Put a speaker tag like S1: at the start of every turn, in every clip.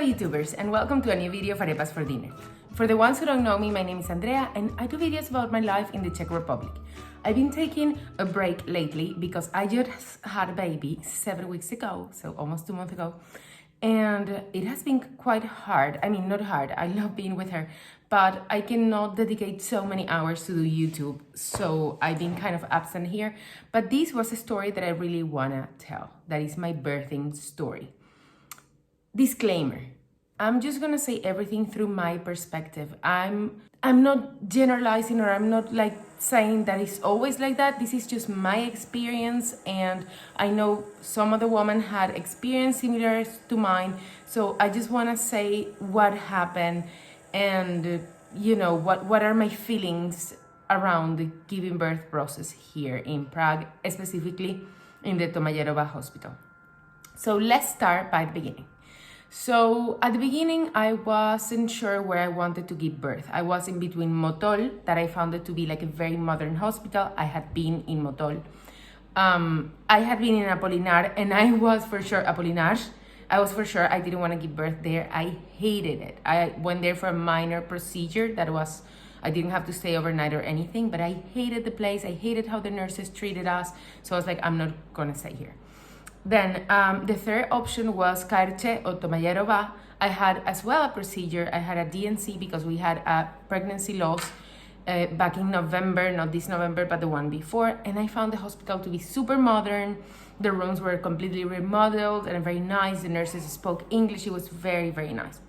S1: YouTubers, and welcome to a new video of Arepas for dinner. For the ones who don't know me, my name is Andrea and I do videos about my life in the Czech Republic. I've been taking a break lately because I just had a baby 7 weeks ago, so almost 2 months ago, and it has been quite hard. I mean, not hard, I love being with her, but I cannot dedicate so many hours to do YouTube, so I've been kind of absent here. But this was a story that I really wanna tell. That is my birthing story. Disclaimer, I'm just gonna say everything through my perspective. I'm not generalizing, or I'm not like saying that it's always like that. This is just my experience, and I know some other women had experience similar to mine, so I just wanna say what happened and what are my feelings around the giving birth process here in Prague, specifically in the Tomajerova hospital. So let's start by the beginning. So at the beginning, I wasn't sure where I wanted to give birth. I was in between Motol, that I found it to be like a very modern hospital. I had been in Motol. I had been in Apolinar, and I was for sure Apolinar. I was for sure I didn't want to give birth there. I hated it. I went there for a minor procedure I didn't have to stay overnight or anything, but I hated the place. I hated how the nurses treated us. So I was like, I'm not gonna stay here. Then the third option was Carche or Tomajerova. I had as well a procedure. I had a DNC because we had a pregnancy loss back in November, not this November, but the one before. And I found the hospital to be super modern. The rooms were completely remodeled and very nice. The nurses spoke English. It was very, very nice.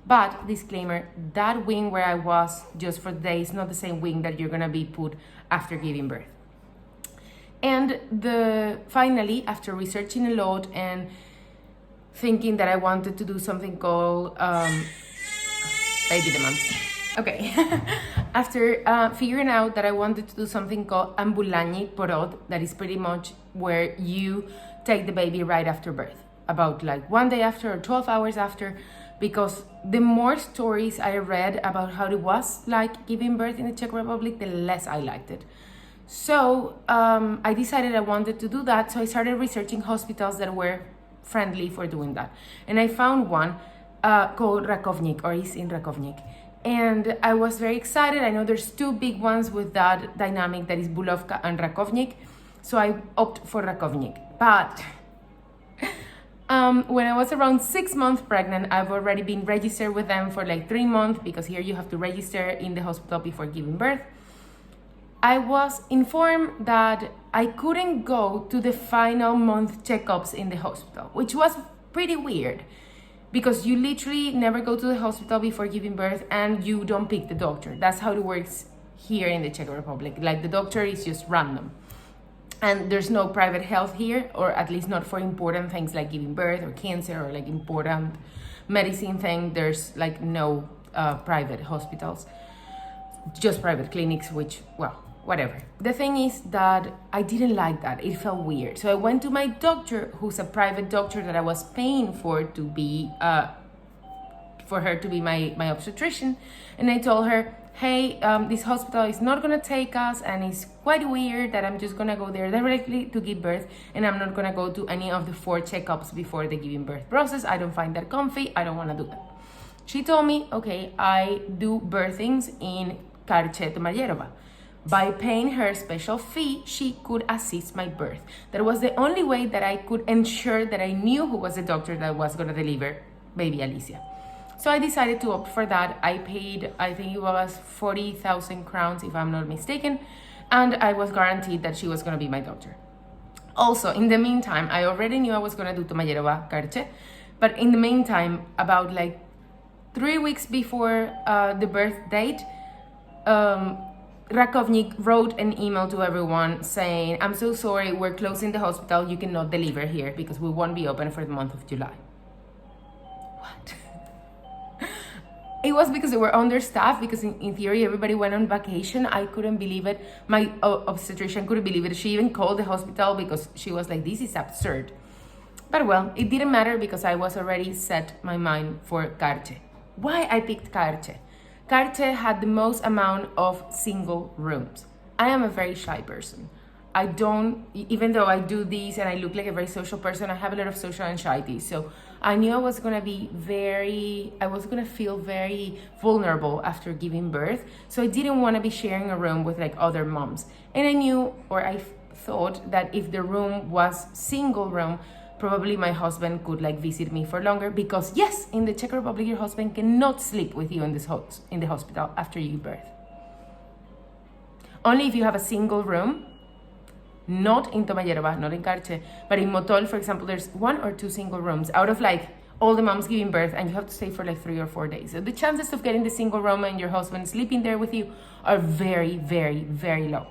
S1: But disclaimer, that wing where I was just for days, not the same wing that you're gonna be put after giving birth. And finally, after researching a lot and thinking that I wanted to do something called baby demands. Okay. After figuring out that I wanted to do something called ambulanie porod, that is pretty much where you take the baby right after birth, about like 1 day after or 12 hours after, because the more stories I read about how it was like giving birth in the Czech Republic, the less I liked it. So I decided I wanted to do that, so I started researching hospitals that were friendly for doing that. And I found one called Rakovník, or is in Rakovník. And I was very excited. I know there's two big ones with that dynamic, that is Bulovka and Rakovník. So I opted for Rakovník. But when I was around 6 months pregnant, I've already been registered with them for like 3 months, because here you have to register in the hospital before giving birth. I was informed that I couldn't go to the final month checkups in the hospital, which was pretty weird, because you literally never go to the hospital before giving birth and you don't pick the doctor. That's how it works here in the Czech Republic. Like, the doctor is just random. And there's no private health here, or at least not for important things like giving birth or cancer or like important medicine thing. There's like no private hospitals, just private clinics, which, well, whatever. The thing is that I didn't like that. It felt weird. So I went to my doctor, who's a private doctor that I was paying for to be, for her to be my obstetrician. And I told her, hey, this hospital is not gonna take us, and it's quite weird that I'm just gonna go there directly to give birth, and I'm not gonna go to any of the 4 checkups before the giving birth process. I don't find that comfy. I don't wanna do that. She told me, okay, I do birthings in Carche Tomajerova. By paying her a special fee, she could assist my birth. That was the only way that I could ensure that I knew who was the doctor that was gonna deliver baby Alicia. So I decided to opt for that. I paid, I think it was 40,000 crowns, if I'm not mistaken, and I was guaranteed that she was gonna be my doctor. Also, in the meantime, I already knew I was gonna do Tomajerova Carche, but in the meantime, about like 3 weeks before the birth date, Rakovník wrote an email to everyone saying, I'm so sorry, we're closing the hospital, you cannot deliver here because we won't be open for the month of July. What? It was because they were understaffed, because in theory everybody went on vacation. I couldn't believe it. My obstetrician couldn't believe it. She even called the hospital because she was like, this is absurd. But well, it didn't matter because I was already set my mind for Carche. Why I picked Carche? Carche had the most amount of single rooms. I am a very shy person. I don't, even though I do these and I look like a very social person, I have a lot of social anxiety. So I knew I was gonna feel very vulnerable after giving birth. So I didn't wanna be sharing a room with like other moms. And I knew, or I thought that if the room was single room, probably my husband could like visit me for longer, because yes, in the Czech Republic, your husband cannot sleep with you in the hospital after you give birth. Only if you have a single room. Not in Arepas, not in Karche, but in Motol, for example, there's 1 or 2 single rooms out of like all the moms giving birth, and you have to stay for like 3 or 4 days. So the chances of getting the single room and your husband sleeping there with you are very, very, very low.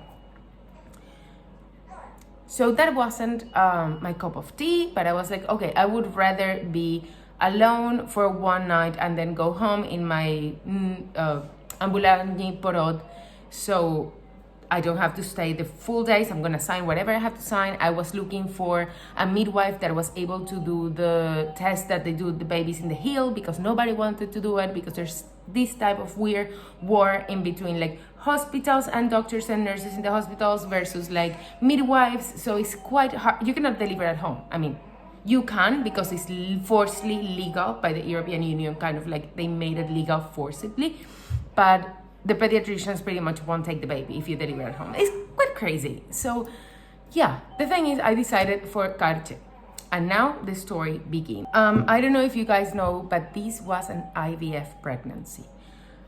S1: So that wasn't my cup of tea, but I was like, okay, I would rather be alone for one night and then go home in my ambulance porod. So I don't have to stay the full days. I'm gonna sign whatever I have to sign. I was looking for a midwife that was able to do the test that they do the babies in the heel, because nobody wanted to do it, because there's this type of weird war in between like hospitals and doctors and nurses in the hospitals versus like midwives. So it's quite hard. You cannot deliver at home. I mean, you can, because it's forcibly legal by the European Union, kind of like they made it legal forcibly, but the pediatricians pretty much won't take the baby if you deliver at home. It's quite crazy. So yeah, the thing is, I decided for Karche. And now the story begins. I don't know if you guys know, but this was an IVF pregnancy.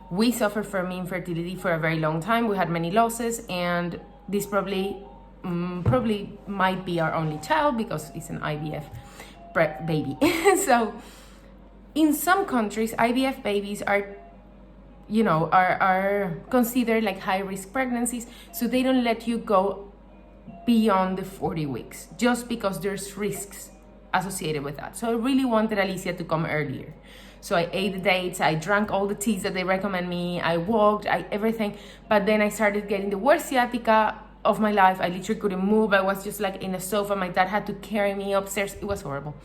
S1: We suffered from infertility for a very long time. We had many losses, and this probably might be our only child, because it's an IVF baby. So in some countries, IVF babies are considered like high-risk pregnancies, so they don't let you go beyond the 40 weeks, just because there's risks associated with that. So I really wanted Alicia to come earlier. So I ate the dates, I drank all the teas that they recommend me, I walked, everything. But then I started getting the worst sciatica of my life. I literally couldn't move. I was just like in a sofa. My dad had to carry me upstairs. It was horrible.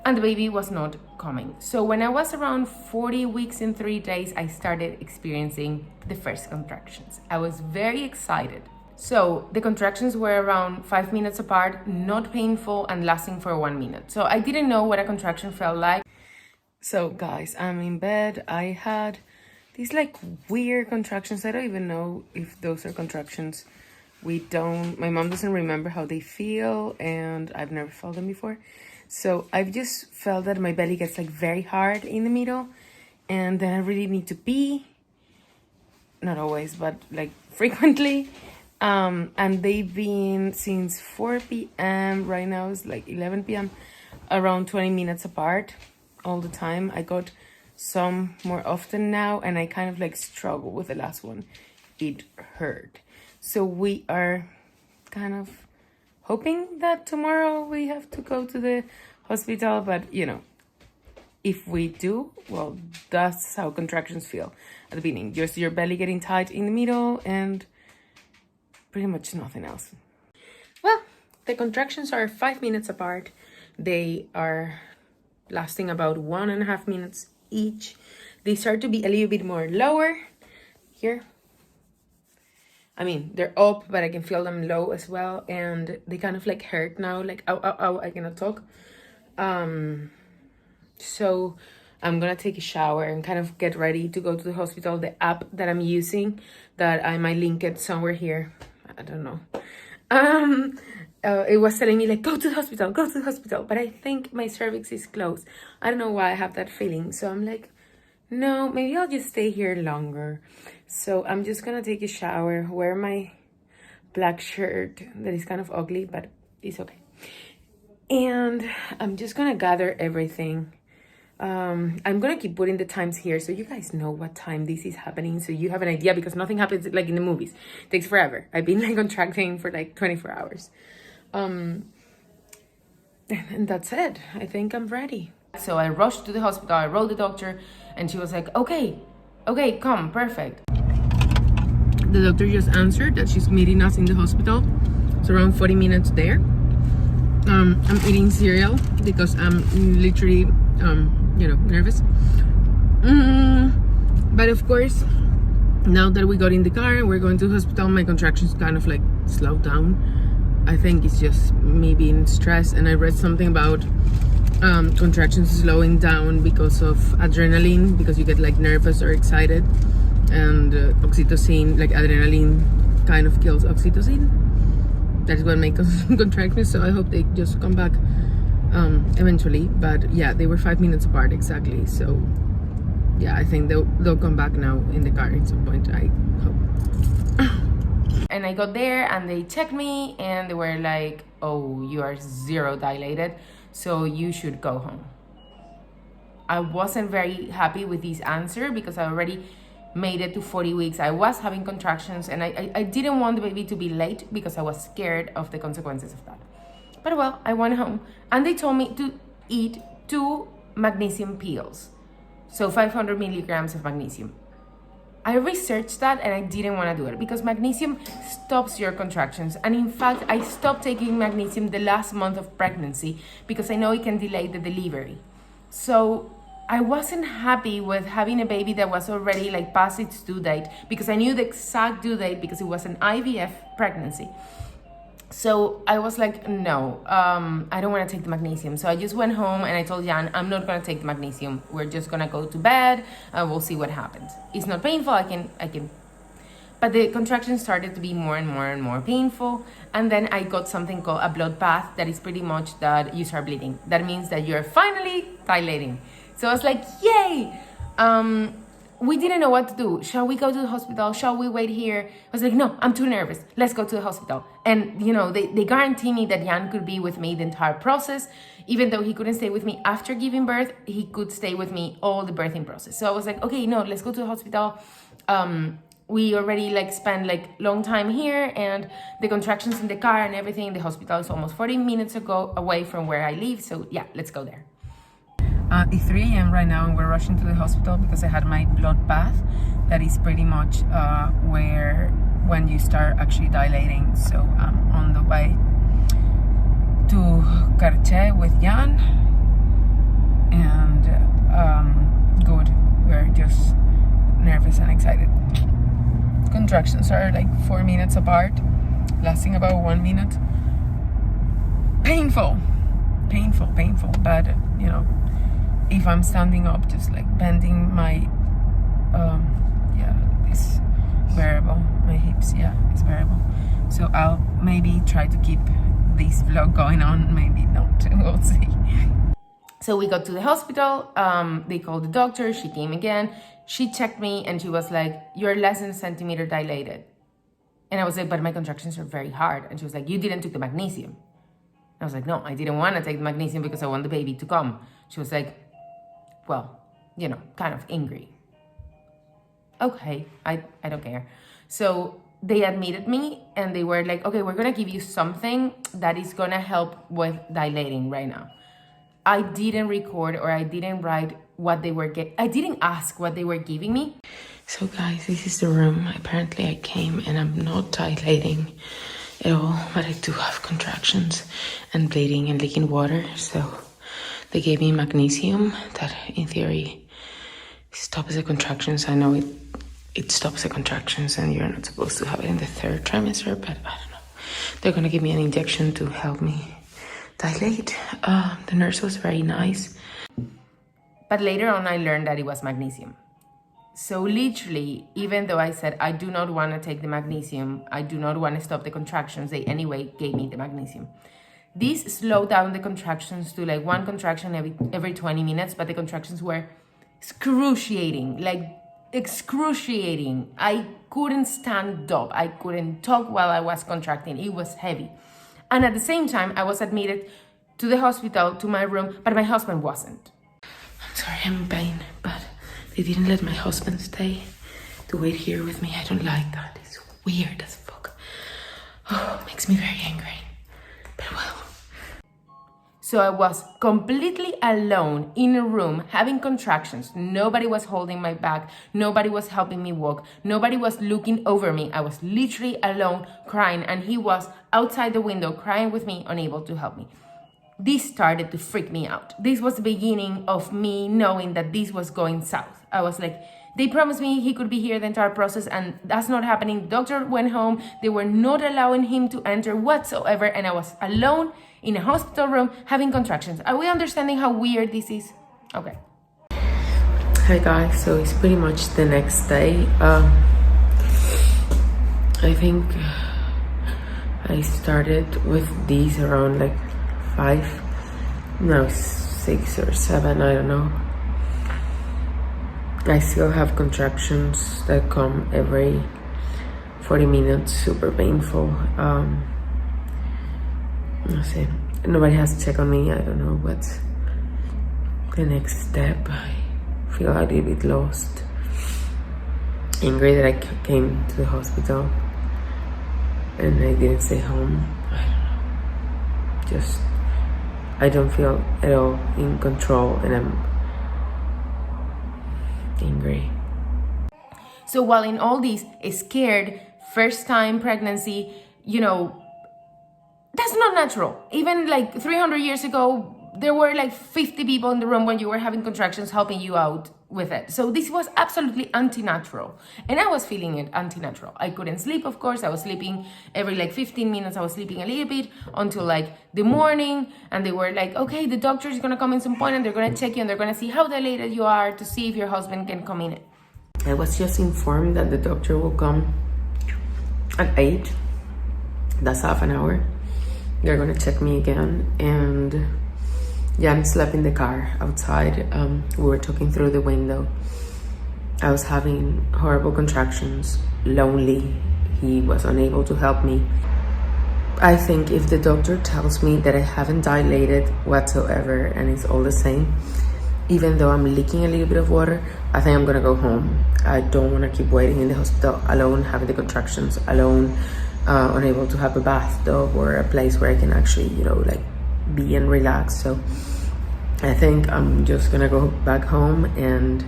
S1: And the baby was not coming. So when I was around 40 weeks and 3 days, I started experiencing the first contractions. I was very excited. So the contractions were around 5 minutes apart, not painful, and lasting for 1 minute. So I didn't know what a contraction felt like. So guys, I'm in bed. I had these like weird contractions. I don't even know if those are contractions. My mom doesn't remember how they feel, and I've never felt them before. So I've just felt that my belly gets like very hard in the middle, and then I really need to pee. Not always, but like frequently. And they've been since 4 p.m. Right now it's like 11 p.m. around 20 minutes apart all the time. I got some more often now, and I kind of like struggle with the last one. It hurt. So we are kind of hoping that tomorrow we have to go to the hospital, but if we do, well, that's how contractions feel at the beginning. Just your belly getting tight in the middle and pretty much nothing else. Well, the contractions are 5 minutes apart. They are lasting about 1.5 minutes each. They start to be a little bit more lower here. I mean, they're up, but I can feel them low as well. And they kind of like hurt now, like, ow, ow, ow, I cannot talk. So I'm gonna take a shower and kind of get ready to go to the hospital. The app that I'm using, that I might link it somewhere here. I don't know. It was telling me like, go to the hospital. But I think my cervix is closed. I don't know why I have that feeling. So I'm like, no, maybe I'll just stay here longer. So I'm just gonna take a shower, wear my black shirt that is kind of ugly, but it's okay. And I'm just gonna gather everything. I'm gonna keep putting the times here so you guys know what time this is happening, so you have an idea, because nothing happens like in the movies. It takes forever. I've been like contracting for like 24 hours. And that's it. I think I'm ready. So I rushed to the hospital, I wrote the doctor, and she was like, okay, come, perfect. The doctor just answered that she's meeting us in the hospital. It's around 40 minutes there. I'm eating cereal because I'm literally, nervous. But of course, now that we got in the car and we're going to the hospital, my contractions kind of like slowed down. I think it's just me being stressed. And I read something about contractions slowing down because of adrenaline, because you get like nervous or excited, and oxytocin, like adrenaline kind of kills oxytocin. That's what makes contractions. So I hope they just come back eventually. But yeah, they were 5 minutes apart exactly. So yeah, I think they'll come back now in the car at some point, I hope. And I got there and they checked me and they were like, oh, you are 0 dilated, so you should go home. I wasn't very happy with this answer because I already made it to 40 weeks. I was having contractions and I didn't want the baby to be late because I was scared of the consequences of that. But well, I went home and they told me to eat 2 magnesium pills. So 500 milligrams of magnesium. I researched that and I didn't want to do it because magnesium stops your contractions. And in fact, I stopped taking magnesium the last month of pregnancy because I know it can delay the delivery. So I wasn't happy with having a baby that was already like past its due date because I knew the exact due date because it was an IVF pregnancy. So I was like, no, I don't want to take the magnesium. So I just went home and I told Jan, I'm not going to take the magnesium. We're just going to go to bed and we'll see what happens. It's not painful. I can. But the contractions started to be more and more and more painful. And then I got something called a blood bath that is pretty much that you start bleeding. That means that you're finally dilating. So I was like, yay. We didn't know what to do. Shall we go to the hospital? Shall we wait here? I was like, no, I'm too nervous. Let's go to the hospital. And, you know, they guarantee me that Jan could be with me the entire process. Even though he couldn't stay with me after giving birth, he could stay with me all the birthing process. So I was like, okay, no, let's go to the hospital. We already like spent like long time here and the contractions in the car and everything. The hospital is almost 40 minutes away from where I live. So yeah, let's go there. It's 3 a.m. right now and we're rushing to the hospital because I had my blood bath. That is pretty much when you start actually dilating. So I'm on the way to Czech with Jan and good. We're just nervous and excited. Contractions are like 4 minutes apart, lasting about 1 minute. Painful, but you know, if I'm standing up, just like bending my, it's bearable. My hips, it's bearable. So I'll maybe try to keep this vlog going on, maybe not, we'll see. So we got to the hospital, they called the doctor, she came again, she checked me and she was like, you're less than a centimeter dilated. And I was like, but my contractions are very hard. And she was like, you didn't take the magnesium. I was like, no, I didn't want to take the magnesium because I want the baby to come. She was like, well, you know, kind of angry. Okay, I don't care. So they admitted me and they were like, okay, we're going to give you something that is going to help with dilating right now. I didn't record or I didn't write what they were I didn't ask what they were giving me. So guys, this is the room. Apparently I came and I'm not dilating at all, but I do have contractions and bleeding and leaking water. So they gave me magnesium that in theory stops the contractions. I know it stops the contractions and you're not supposed to have it in the 3rd trimester, but I don't know. They're gonna give me an injection to help me dilate. The nurse was very nice. But later on I learned that it was magnesium. So literally, even though I said I do not want to take the magnesium, I do not want to stop the contractions, they anyway gave me the magnesium. This slowed down the contractions to like 1 contraction every 20 minutes, but the contractions were excruciating. I couldn't stand up. I couldn't talk while I was contracting. It was heavy. And at the same time, I was admitted to the hospital, to my room, but my husband wasn't. I'm sorry, I'm in pain, but they didn't let my husband stay to wait here with me. I don't like that. It's weird as fuck. Oh, it makes me very angry. But well. So I was completely alone in a room having contractions. Nobody was holding my back. Nobody was helping me walk. Nobody was looking over me. I was literally alone crying and he was outside the window crying with me, unable to help me. This started to freak me out. This was the beginning of me knowing that this was going south. I was like, They promised me he could be here the entire process, and that's not happening. The doctor went home. They were not allowing him to enter whatsoever, and I was alone in a hospital room having contractions. Are we understanding how weird this is? Okay. Hi guys, so it's pretty much the next day. I think I started with these around like 6 or 7, I don't know. I still have contractions that come every 40 minutes, super painful. That's it. Nobody has to check on me. I don't know what's the next step. I feel a little bit lost. Angry that I came to the hospital and I didn't stay home. I don't know. I don't feel at all in control, and I'm angry. So while in all this, scared, first time pregnancy, that's not natural. Even like 300 years ago, there were like 50 people in the room when you were having contractions helping you out with it. So this was absolutely anti-natural. And I was feeling it anti-natural. I couldn't sleep, of course. I was sleeping every like 15 minutes. I was sleeping a little bit until like the morning. And they were like, okay, the doctor is going to come in some point and they're going to check you and they're going to see how dilated you are to see if your husband can come in. I was just informed that the doctor will come at 8. That's half an hour. They're going to check me again. And yeah, I'm slept in the car outside. We were talking through the window. I was having horrible contractions, lonely. He was unable to help me. I think if the doctor tells me that I haven't dilated whatsoever and it's all the same, even though I'm leaking a little bit of water, I think I'm gonna go home. I don't wanna keep waiting in the hospital alone, having the contractions alone, unable to have a bathtub or a place where I can actually, be and relax. So I think I'm just gonna go back home and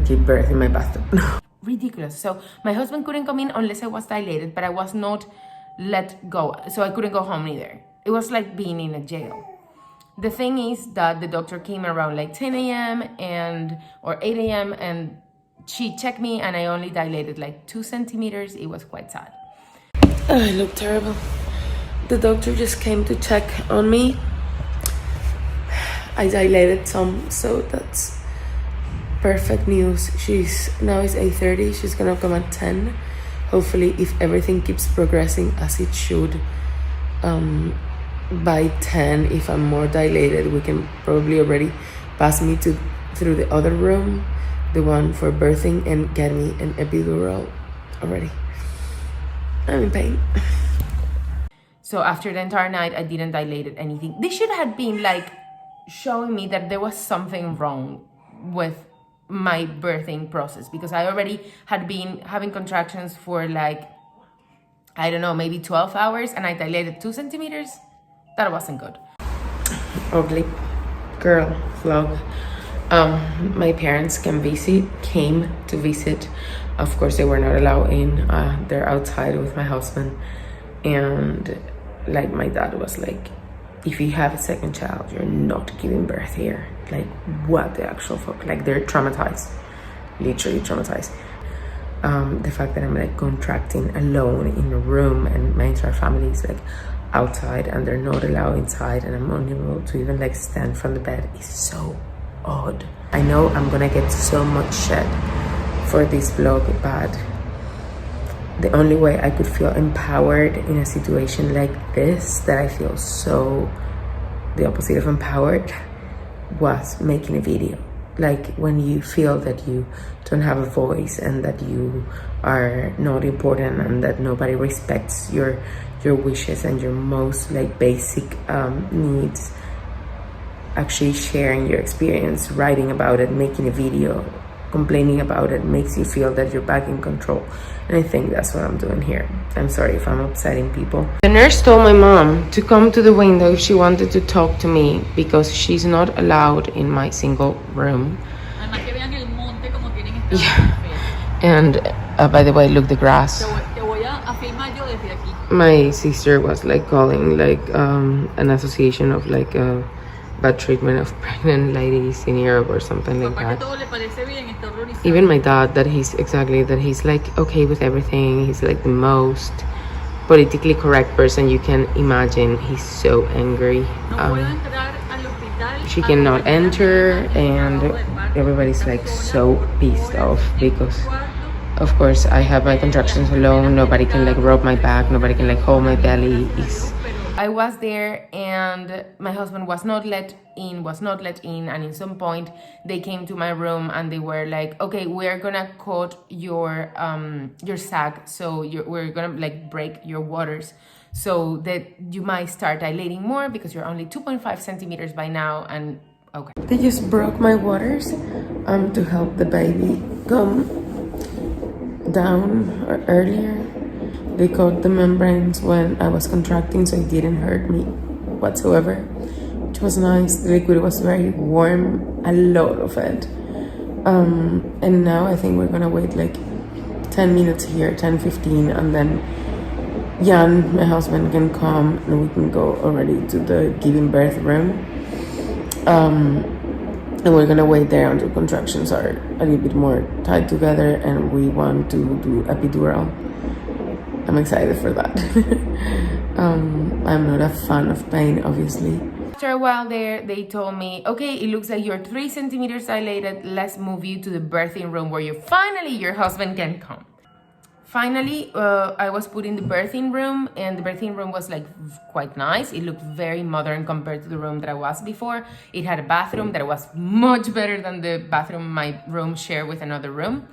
S1: give birth in my bathtub. Ridiculous. So my husband couldn't come in unless I was dilated, but I was not let go, so I couldn't go home either. It was like being in a jail. The thing is that the doctor came around like 10 a.m. or 8 a.m. and she checked me and I only dilated like 2 centimeters. It was quite sad. I look terrible. The doctor just came to check on me. I dilated some, so that's perfect news. Now it's 8:30. She's gonna come at 10. Hopefully, if everything keeps progressing as it should, by 10, if I'm more dilated, we can probably already pass me through the other room, the one for birthing, and get me an epidural already. I'm in pain. So after the entire night, I didn't dilate anything. This should have been like showing me that there was something wrong with my birthing process, because I already had been having contractions for like, I don't know, maybe 12 hours and I dilated 2 centimeters. That wasn't good. Ugly girl vlog. My parents came to visit. Of course, they were not allowed in. They're outside with my husband. And like my dad was like, if you have a second child, you're not giving birth here. Like, what the actual fuck? Like, they're traumatized, literally traumatized. The fact that I'm like contracting alone in a room and my entire family is like outside and they're not allowed inside and I'm unable to even like stand from the bed is so odd. I know I'm gonna get so much shit for this vlog, but the only way I could feel empowered in a situation like this, that I feel so the opposite of empowered, was making a video. Like when you feel that you don't have a voice and that you are not important and that nobody respects your wishes and your most like basic needs, actually sharing your experience, writing about it, making a video, complaining about it, makes you feel that you're back in control. And I think that's what I'm doing here. I'm sorry if I'm upsetting people. The nurse told my mom to come to the window if she wanted to talk to me, because she's not allowed in my single room. Yeah. And by the way, look, the grass. My sister was like calling like an association of like bad treatment of pregnant ladies in Europe or something like that. Even my dad, that he's like okay with everything. He's like the most politically correct person you can imagine. He's so angry. She cannot enter, and everybody's like so pissed off because of course I have my contractions alone. Nobody can like rub my back, nobody can like hold my belly. I was there and my husband was not let in, and in some point they came to my room and they were like, okay, we're gonna cut your sac, so we're gonna like break your waters so that you might start dilating more because you're only 2.5 centimeters by now. And okay, they just broke my waters to help the baby come down earlier. They cut the membranes when I was contracting, so it didn't hurt me whatsoever, which was nice. The liquid was very warm, a lot of it. And now I think we're gonna wait like 10 minutes here, 10-15, and then Jan, my husband, can come and we can go already to the giving birth room. And we're gonna wait there until contractions are a little bit more tied together and we want to do epidural. I'm excited for that. I'm not a fan of pain, obviously. After a while there, they told me, okay, it looks like you're 3 centimeters dilated. Let's move you to the birthing room where your husband can come. Finally, I was put in the birthing room, and the birthing room was like quite nice. It looked very modern compared to the room that I was before. It had a bathroom that was much better than the bathroom my room shared with another room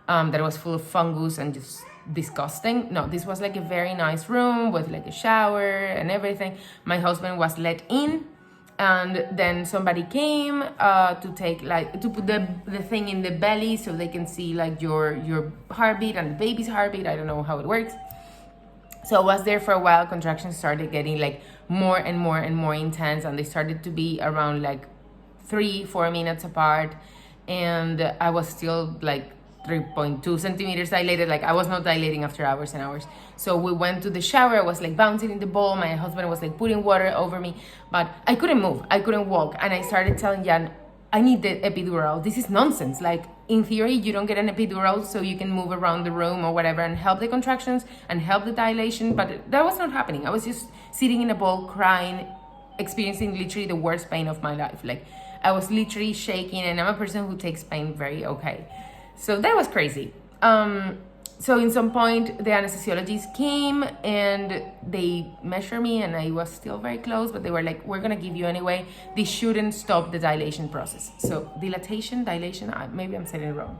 S1: that was full of fungus and just disgusting. No, this was like a very nice room with like a shower and everything. My husband was let in, and then somebody came to put the thing in the belly so they can see like your heartbeat and the baby's heartbeat. I don't know how it works. So I was there for a while. Contractions started getting like more and more and more intense, and they started to be around like 3-4 minutes apart, and I was still like 3.2 centimeters dilated. Like I was not dilating after hours and hours. So we went to the shower. I was like bouncing in the bowl. My husband was like putting water over me, but I couldn't move. I couldn't walk. And I started telling Jan, I need the epidural. This is nonsense. Like in theory, you don't get an epidural so you can move around the room or whatever and help the contractions and help the dilation. But that was not happening. I was just sitting in a bowl crying, experiencing literally the worst pain of my life. Like I was literally shaking, and I'm a person who takes pain very okay. So that was crazy. So in some point, the anesthesiologist came and they measured me, and I was still very close, but they were like, we're gonna give you anyway. This shouldn't stop the dilation process. So dilation, maybe I'm saying it wrong.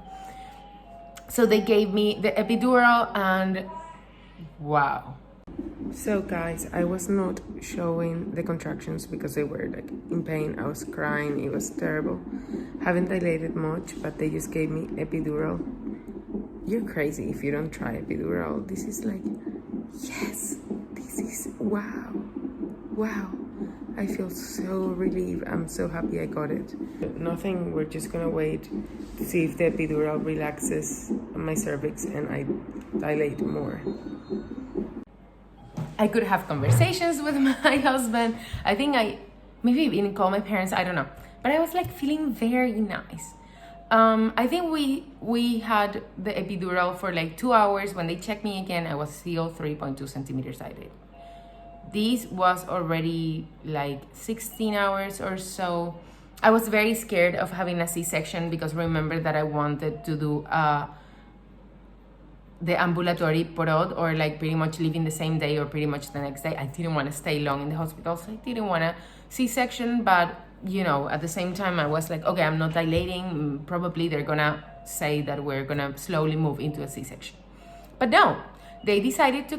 S1: So they gave me the epidural, and wow. So guys, I was not showing the contractions because they were like in pain. I was crying, it was terrible. Haven't dilated much, but they just gave me epidural. You're crazy if you don't try epidural. This is like, yes, this is wow. I feel so relieved. I'm so happy I got it. Nothing, we're just gonna wait to see if the epidural relaxes my cervix and I dilate more. I could have conversations with my husband. I think I maybe even call my parents, I don't know. But I was like feeling very nice. I think we had the epidural for like 2 hours. When they checked me again, I was still 3.2 centimeters dilated. This was already like 16 hours or so. I was very scared of having a C-section because remember that I wanted to do the ambulatory porod, or like pretty much leaving the same day or pretty much the next day. I didn't want to stay long in the hospital, so I didn't want a C-section, but you know, at the same time I was like, okay, I'm not dilating, probably they're gonna say that we're gonna slowly move into a C-section. But no, they decided to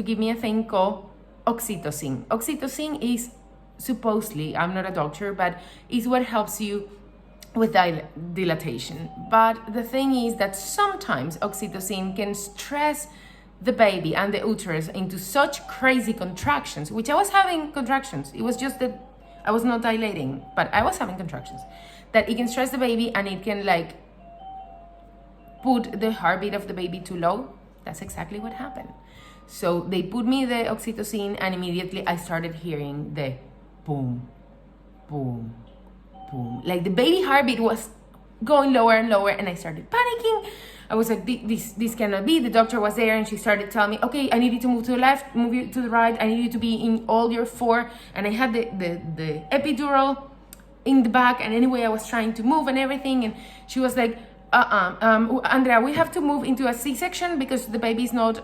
S1: give me a thing called oxytocin. Oxytocin is supposedly, I'm not a doctor, but is what helps you with dilatation. But the thing is that sometimes oxytocin can stress the baby and the uterus into such crazy contractions, which I was having contractions. It was just that I was not dilating, but I was having contractions, that it can stress the baby and it can like put the heartbeat of the baby too low. That's exactly what happened. So they put me the oxytocin and immediately I started hearing the boom, boom, boom. Like the baby heartbeat was going lower and lower, and I started panicking. I was like, this cannot be. The doctor was there, and she started telling me, okay, I need you to move to the left, move you to the right. I need you to be in all your 4. And I had the epidural in the back, and anyway, I was trying to move and everything. And she was like, Andrea, we have to move into a C-section because the baby's not,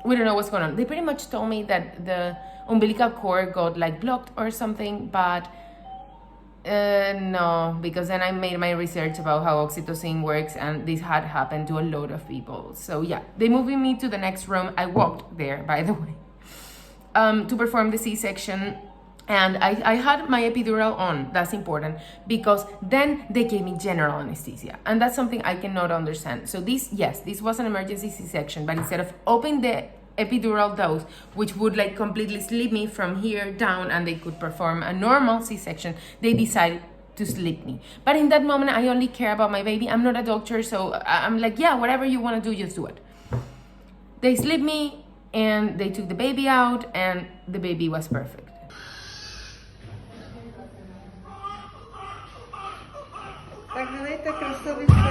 S1: we don't know what's going on. They pretty much told me that the umbilical cord got like blocked or something, but no, because then I made my research about how oxytocin works, and this had happened to a lot of people. So yeah, they moved me to the next room. I walked there, by the way, to perform the C-section. And I had my epidural on. That's important, because then they gave me general anesthesia, and that's something I cannot understand. So this was an emergency C-section, but instead of opening the epidural dose, which would like completely sleep me from here down, and they could perform a normal C-section, they decided to sleep me. But in that moment, I only care about my baby. I'm not a doctor, so I'm like, yeah, whatever you want to do, just do it. They sleep me, and they took the baby out, and the baby was perfect.
S2: Tak dejte krasovice, jo?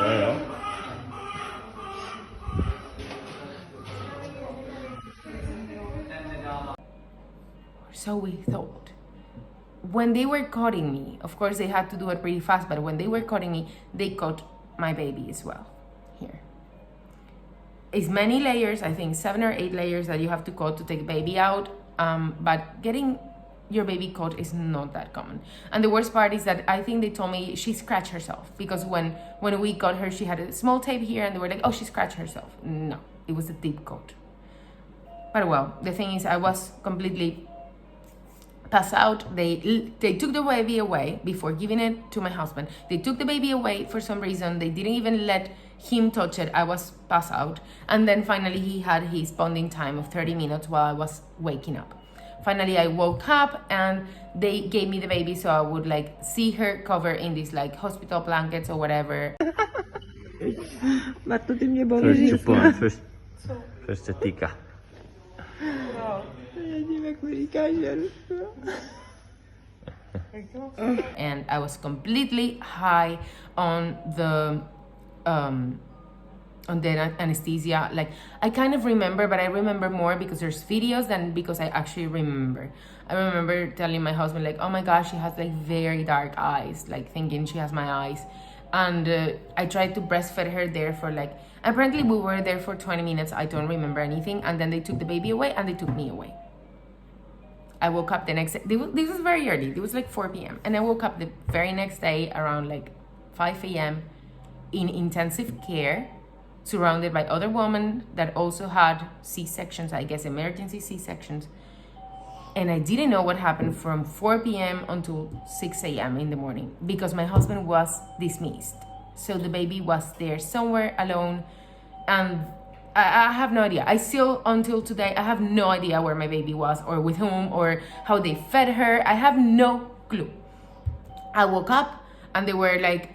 S3: Jo.
S1: So we thought. When they were cutting me, of course they had to do it pretty fast, but when they were cutting me, they cut my baby as well. Here. It's many layers, I think 7 or 8 layers that you have to cut to take baby out, but getting your baby cut is not that common. And the worst part is that I think they told me she scratched herself, because when we got her, she had a small tape here, and they were like, oh, she scratched herself. No, it was a deep cut. But well, the thing is, I was completely passed out. They took the baby away before giving it to my husband. They took the baby away for some reason. They didn't even let him touch it. I was passed out. And then finally he had his bonding time of 30 minutes while I was waking up. Finally, I woke up, and they gave me the baby so I would like see her covered in these like hospital blankets or whatever.
S2: Marto, ty mě bolíš.
S3: First se týká.
S2: No, já nevím, jak mi říkáš,
S1: And I was completely high on the anesthesia. Like, I kind of remember, but I remember more because there's videos than because I actually remember. I remember telling my husband, like, oh my gosh, she has like very dark eyes, like thinking she has my eyes. And I tried to breastfeed her there for like, apparently we were there for 20 minutes. I don't remember anything. And then they took the baby away, and they took me away. I woke up the next day. This was very early. It was like 4 p.m. And I woke up the very next day around like 5 a.m. in intensive care, surrounded by other women that also had C-sections, I guess emergency C-sections. And I didn't know what happened from 4 p.m. until 6 a.m. in the morning, because my husband was dismissed. So the baby was there somewhere alone, and I have no idea. I still, until today, I have no idea where my baby was, or with whom, or how they fed her. I have no clue. I woke up, and they were like,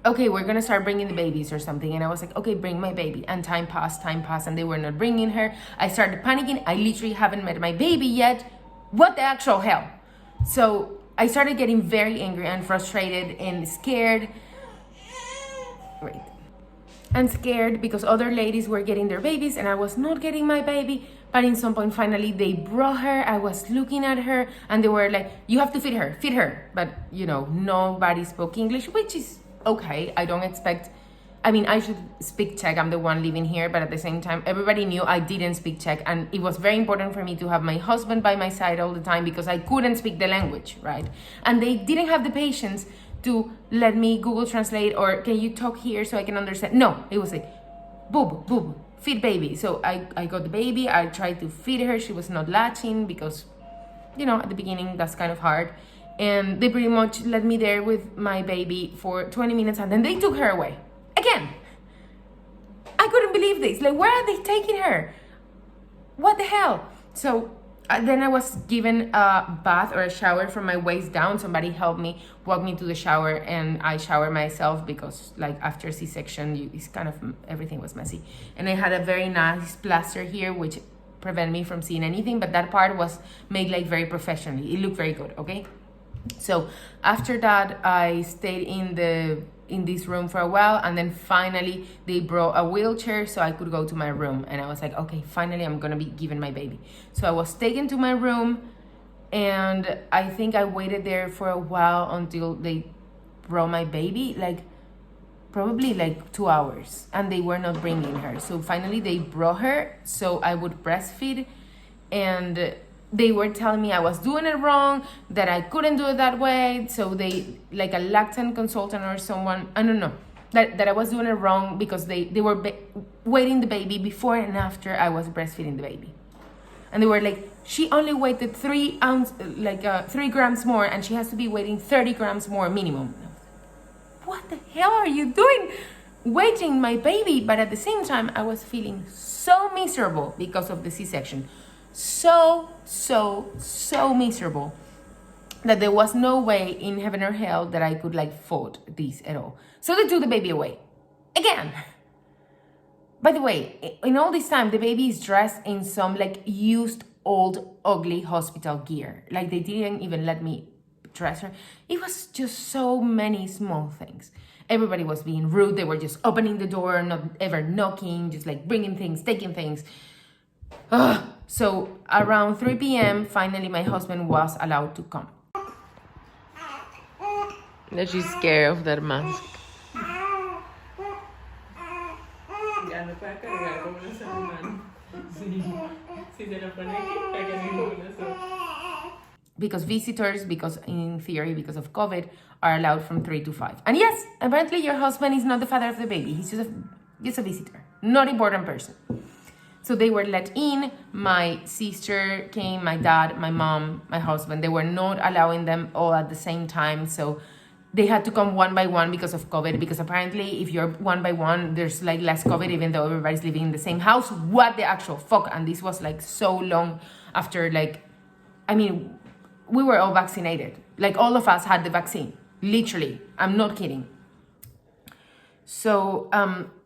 S1: okay, we're gonna start bringing the babies or something. And I was like, okay, bring my baby. And time passed, and they were not bringing her. I started panicking. I literally haven't met my baby yet. What the actual hell? So I started getting very angry and frustrated and scared. And scared because other ladies were getting their babies and I was not getting my baby. But in some point, finally, they brought her. I was looking at her, and they were like, you have to feed her. But, you know, nobody spoke English, which is okay. I don't expect, I mean, I should speak Czech. I'm the one living here, but at the same time, everybody knew I didn't speak Czech, and it was very important for me to have my husband by my side all the time because I couldn't speak the language, right? And they didn't have the patience to let me Google Translate, or can you talk here so I can understand? No, it was like, boob, feed baby. So I got the baby. I tried to feed her. She was not latching because, you know, at the beginning, that's kind of hard. And they pretty much let me there with my baby for 20 minutes, and then they took her away. Again. I couldn't believe this. Like, where are they taking her? What the hell? So then I was given a bath or a shower from my waist down. Somebody helped me, walk me to the shower, and I showered myself because, like, after C-section, it's kind of, everything was messy. And I had a very nice plaster here, which prevent me from seeing anything, but that part was made like very professionally. It looked very good, okay? So after that, I stayed in this room for a while, and then finally they brought a wheelchair so I could go to my room. And I was like, okay, finally I'm gonna be given my baby. So I was taken to my room, and I think I waited there for a while until they brought my baby, like probably like 2 hours, and they were not bringing her. So finally they brought her so I would breastfeed, and they were telling me I was doing it wrong, that I couldn't do it that way. So they, like a lactant consultant or someone, I don't know, that I was doing it wrong because they were weighing the baby before and after I was breastfeeding the baby. And they were like, she only weighted 3 grams more, and she has to be weighing 30 grams more minimum. What the hell are you doing? Weighing my baby. But at the same time, I was feeling so miserable because of the C-section. So miserable that there was no way in heaven or hell that I could like fought this at all. So they took the baby away again. By the way, in all this time, the baby is dressed in some like used old ugly hospital gear. Like they didn't even let me dress her. It was just so many small things. Everybody was being rude. They were just opening the door, not ever knocking, just like bringing things, taking things. Ugh. So around 3 p.m, finally my husband was allowed to come.
S2: That she's scared of that mask.
S1: Because visitors, because in theory, because of COVID, are allowed from 3 to 5. And yes, apparently your husband is not the father of the baby. He's just a visitor, not important person. So they were let in. My sister came, my dad, my mom, my husband. They were not allowing them all at the same time. So they had to come one by one because of COVID. Because apparently if you're one by one, there's like less COVID, even though everybody's living in the same house. What the actual fuck? And this was like so long after, like, I mean, we were all vaccinated. Like all of us had the vaccine, literally. I'm not kidding. So,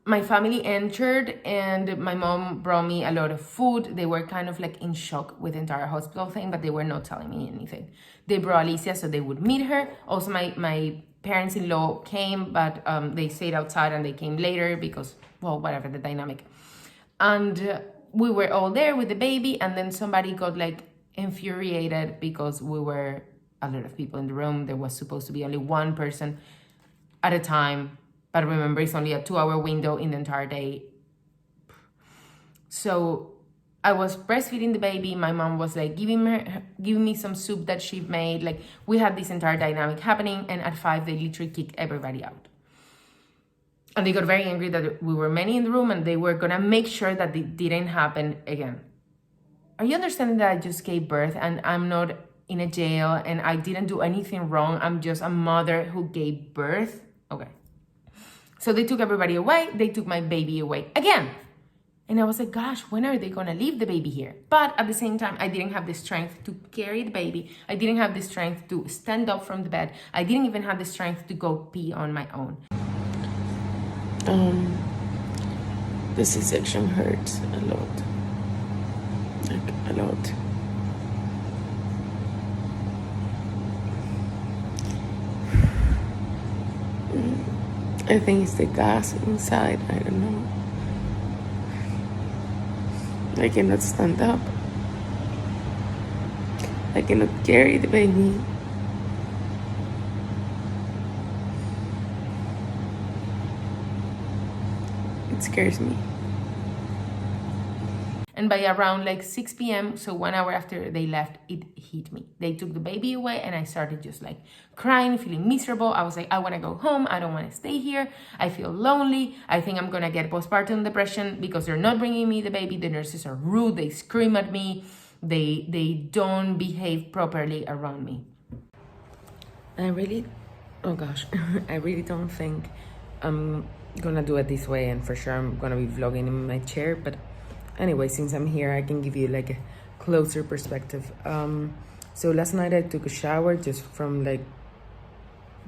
S1: my family entered and my mom brought me a lot of food. They were kind of like in shock with the entire hospital thing, but they were not telling me anything. They brought Alicia so they would meet her. Also, my parents-in-law came, but they stayed outside and they came later because, well, whatever, the dynamic. And we were all there with the baby, and then somebody got like infuriated because we were a lot of people in the room. There was supposed to be only one person at a time. But remember, it's only a 2-hour window in the entire day. So I was breastfeeding the baby. My mom was like giving me some soup that she made. Like we had this entire dynamic happening. And at 5, they literally kicked everybody out. And they got very angry that we were many in the room and they were gonna make sure that it didn't happen again. Are you understanding that I just gave birth and I'm not in a jail and I didn't do anything wrong? I'm just a mother who gave birth. Okay. So they took everybody away. They took my baby away again. And I was like, gosh, when are they going to leave the baby here? But at the same time, I didn't have the strength to carry the baby. I didn't have the strength to stand up from the bed. I didn't even have the strength to go pee on my own.
S2: The C-section hurts a lot. Like, a lot. I think it's the gas inside, I don't know. I cannot stand up. I cannot carry the baby. It scares me.
S1: And by around like 6 p.m, so 1 hour after they left, it hit me. They took the baby away and I started just like crying, feeling miserable. I was like, I want to go home. I don't want to stay here. I feel lonely. I think I'm going to get postpartum depression because they're not bringing me the baby. The nurses are rude. They scream at me. They don't behave properly around me.
S2: I really don't think I'm going to do it this way. And for sure, I'm going to be vlogging in my chair. But anyway, since I'm here, I can give you like a closer perspective. So last night I took a shower just from like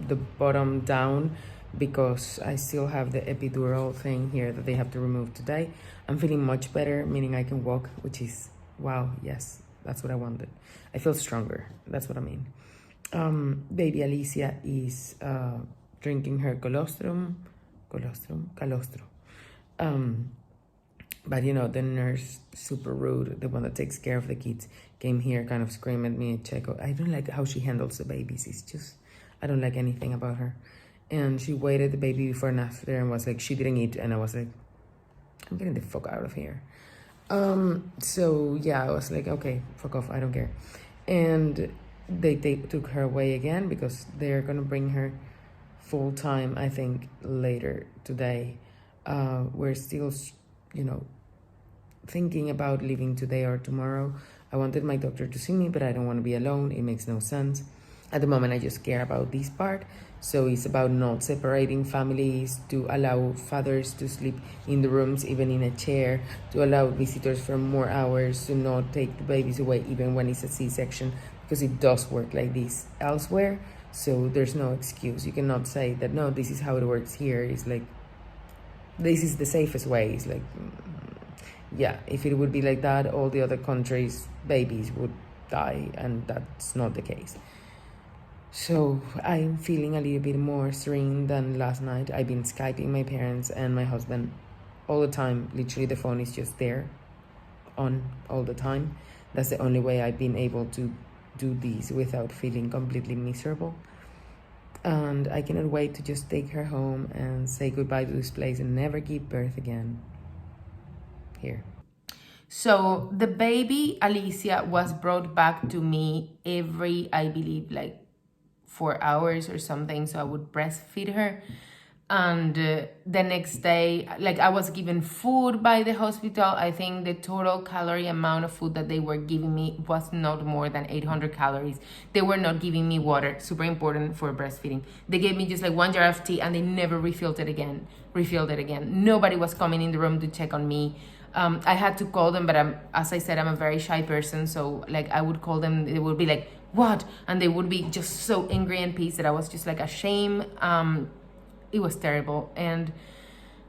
S2: the bottom down because I still have the epidural thing here that they have to remove today. I'm feeling much better, meaning I can walk, which is wow, yes, that's what I wanted. I feel stronger. That's what I mean. Baby Alicia is drinking her calostrum. But you know, the nurse, super rude, the one that takes care of the kids, came here, kind of screamed at me, Checo. I don't like how she handles the babies. It's just, I don't like anything about her. And she waited the baby before and after and was like, she didn't eat. And I was like, I'm getting the fuck out of here. So yeah, I was like, okay, fuck off, I don't care. And they took her away again because they're gonna bring her full time, I think, later today. We're still, you know, thinking about leaving today or tomorrow. I wanted my doctor to see me, but I don't want to be alone. It makes no sense. At the moment, I just care about this part. So it's about not separating families, to allow fathers to sleep in the rooms, even in a chair, to allow visitors for more hours, to not take the babies away, even when it's a C-section, because it does work like this elsewhere. So there's no excuse. You cannot say that, no, this is how it works here. It's like, this is the safest way. It's like, yeah, if it would be like that, all the other countries' babies would die, and that's not the case. So I'm feeling a little bit more serene than last night. I've been Skyping my parents and my husband all the time. Literally, the phone is just there, on all the time. That's the only way I've been able to do this without feeling completely miserable. And I cannot wait to just take her home and say goodbye to this place and never give birth again. Here.
S1: So the baby Alicia was brought back to me every, I believe, like 4 hours or something, so I would breastfeed her. And the next day, like, I was given food by the hospital. I think the total calorie amount of food that they were giving me was not more than 800 calories. They were not giving me water, super important for breastfeeding. They gave me just like 1 jar of tea, and they never refilled it again. Nobody was coming in the room to check on me. I had to call them, but as I said, I'm a very shy person, so like I would call them, they would be like, what? And they would be just so angry and pissed that I was just like ashamed. It was terrible. And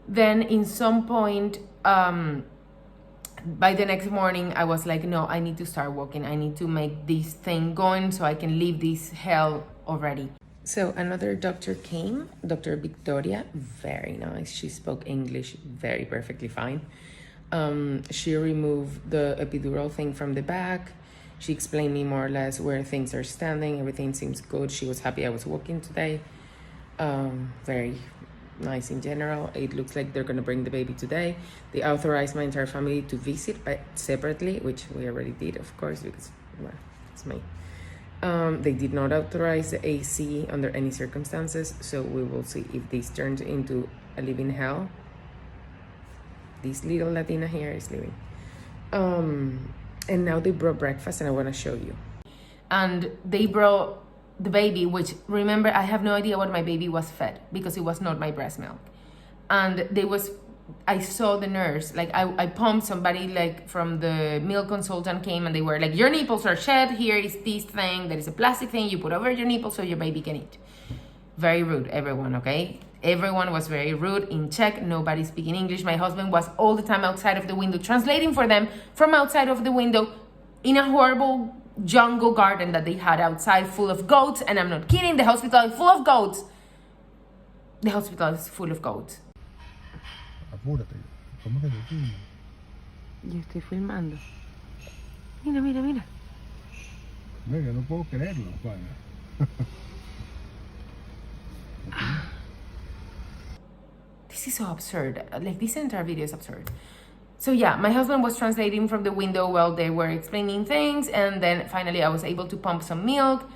S1: then in some point, by the next morning, I was like, no, I need to start walking. I need to make this thing going so I can leave this hell already.
S2: So another doctor came, Dr. Victoria, very nice. She spoke English very perfectly fine. She removed the epidural thing from the back. She explained me more or less where things are standing. Everything seems good. She was happy I was walking today. Very nice in general. It looks like they're gonna bring the baby today. They authorized my entire family to visit separately, which we already did, of course, because, well, it's me. They did not authorize the AC under any circumstances, so we will see if this turns into a living hell. This little Latina here is living. And now they brought breakfast, and I want to show you.
S1: And they brought the baby, which, remember, I have no idea what my baby was fed because it was not my breast milk. And I saw the nurse, like I pumped somebody, like from the milk consultant came, and they were like, your nipples are shed, here is this thing, there is a plastic thing you put over your nipple so your baby can eat. Very rude, everyone, okay? Everyone was very rude. In Czech, nobody speaking English. My husband was all the time outside of the window, translating for them from outside of the window in a horrible jungle garden that they had outside, full of goats. And I'm not kidding, the hospital is full of goats. The hospital is full of goats.
S4: Apúrate, ¿cómo que te filmas?
S2: Yo estoy filmando. Mira, mira, mira.
S4: Mira, no puedo creerlo, pana.
S1: This is so absurd. Like, this entire video is absurd. So yeah, my husband was translating from the window while they were explaining things, and then finally I was able to pump some milk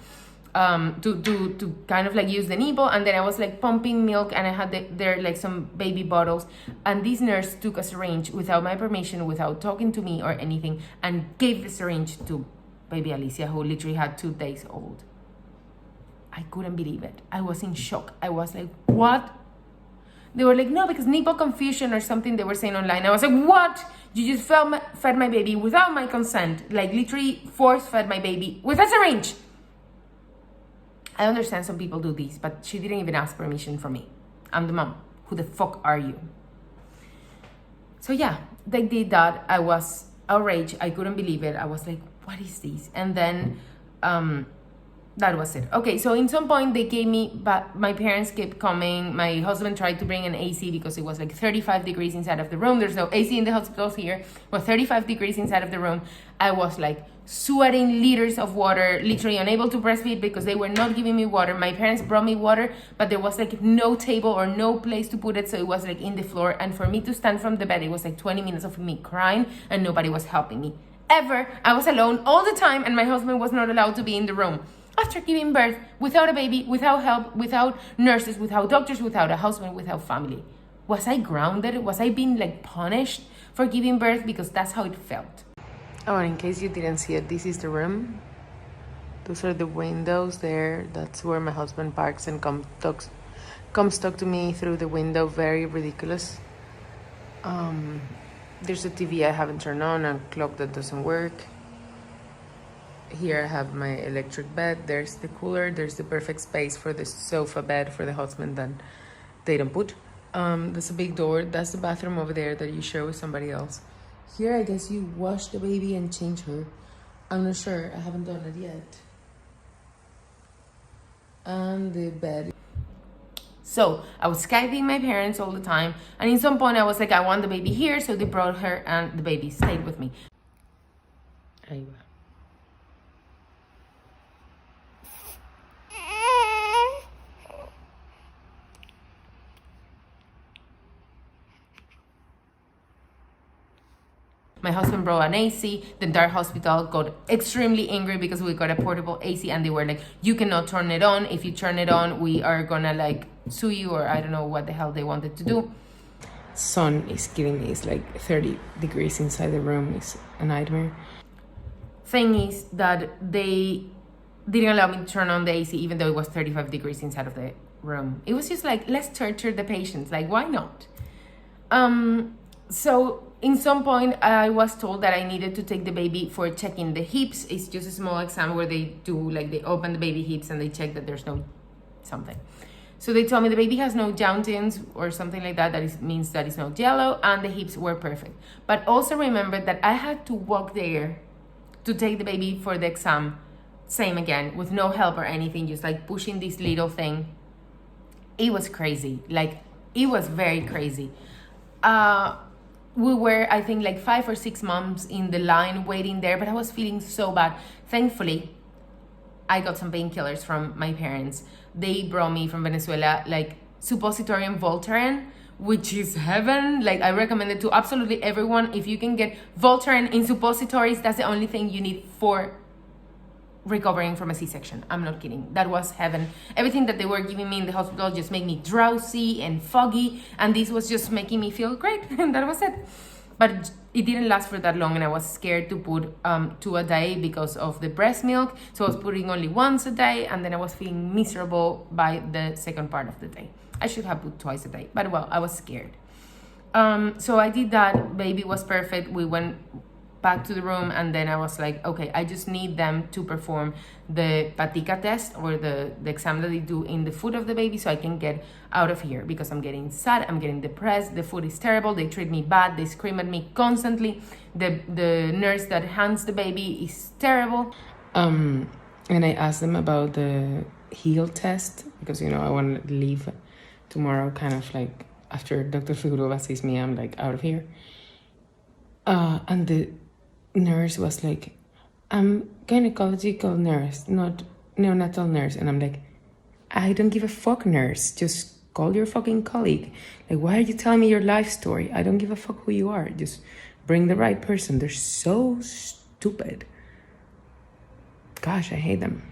S1: to kind of like use the nipple, and then I was like pumping milk, and I had there like some baby bottles, and this nurse took a syringe without my permission, without talking to me or anything, and gave the syringe to baby Alicia, who literally had 2 days old. I couldn't believe it. I was in shock. I was like, what? They were like, no, because nipple confusion or something they were saying online. I was like, what? You just fed my baby without my consent. Like, literally force-fed my baby with a syringe. I understand some people do this, but she didn't even ask permission from me. I'm the mom. Who the fuck are you? So yeah, they did that. I was outraged. I couldn't believe it. I was like, what is this? And then that was it. Okay, so in some point they gave me, but my parents kept coming. My husband tried to bring an AC because it was like 35 degrees inside of the room. There's no AC in the hospitals here, but 35 degrees inside of the room. I was like sweating liters of water, literally unable to breastfeed because they were not giving me water. My parents brought me water, but there was like no table or no place to put it, so it was like in the floor. And for me to stand from the bed, it was like 20 minutes of me crying and nobody was helping me. Ever. I was alone all the time and my husband was not allowed to be in the room. After giving birth, without a baby, without help, without nurses, without doctors, without a husband, without family. Was I grounded? Was I being like punished for giving birth? Because that's how it felt.
S2: Oh, and in case you didn't see it, this is the room. Those are the windows there. That's where my husband parks and comes talk to me through the window. Very ridiculous. There's a TV I haven't turned on, a clock that doesn't work. Here I have my electric bed. There's the cooler. There's the perfect space for the sofa bed for the husband that they don't put. There's a big door. That's the bathroom over there that you share with somebody else. Here, I guess you wash the baby and change her. I'm not sure. I haven't done it yet. And the bed.
S1: So I was Skyping my parents all the time. And in some point I was like, I want the baby here. So they brought her and the baby stayed with me.
S2: Ahí va.
S1: My husband brought an AC. The entire hospital got extremely angry because we got a portable AC and they were like, you cannot turn it on. If you turn it on, we are gonna like sue you, or I don't know what the hell they wanted to do.
S2: Sun is killing me. It's like 30 degrees inside the room. It's a nightmare.
S1: Thing is that they didn't allow me to turn on the AC even though it was 35 degrees inside of the room. It was just like, let's torture the patients. Like, why not? So in some point, I was told that I needed to take the baby for checking the hips. It's just a small exam where they do, like, they open the baby hips and they check that there's no something. So they told me the baby has no jauntins or something like that. Means that it's not yellow, and the hips were perfect. But also remember that I had to walk there to take the baby for the exam. Same again, with no help or anything, just like pushing this little thing. It was crazy. Like, it was very crazy. We were, I think, like 5 or 6 months in the line waiting there, but I was feeling so bad. Thankfully, I got some painkillers from my parents. They brought me from Venezuela, like, suppository and Voltaren, which is heaven. Like, I recommend it to absolutely everyone. If you can get Voltaren in suppositories, that's the only thing you need for recovering from a C-section. I'm not kidding. That was heaven. Everything that they were giving me in the hospital just made me drowsy and foggy, and this was just making me feel great, and that was it. But it didn't last for that long, and I was scared to put 2 a day because of the breast milk, so I was putting only once a day, and then I was feeling miserable by the second part of the day. I should have put twice a day, but well, I was scared. So I did that. Baby was perfect. We went back to the room, and then I was like, okay, I just need them to perform the patica test, or the exam that they do in the foot of the baby, so I can get out of here, because I'm getting sad, I'm getting depressed, the food is terrible, they treat me bad, they scream at me constantly, the nurse that hands the baby is terrible.
S2: And I asked them about the heel test, because, you know, I want to leave tomorrow, kind of like after Dr. Figurova sees me, I'm like out of here. And the nurse was like, I'm gynecological nurse, not neonatal nurse. And I'm like, I don't give a fuck, nurse. Just call your fucking colleague. Like, why are you telling me your life story? I don't give a fuck who you are. Just bring the right person. They're so stupid. Gosh, I hate them.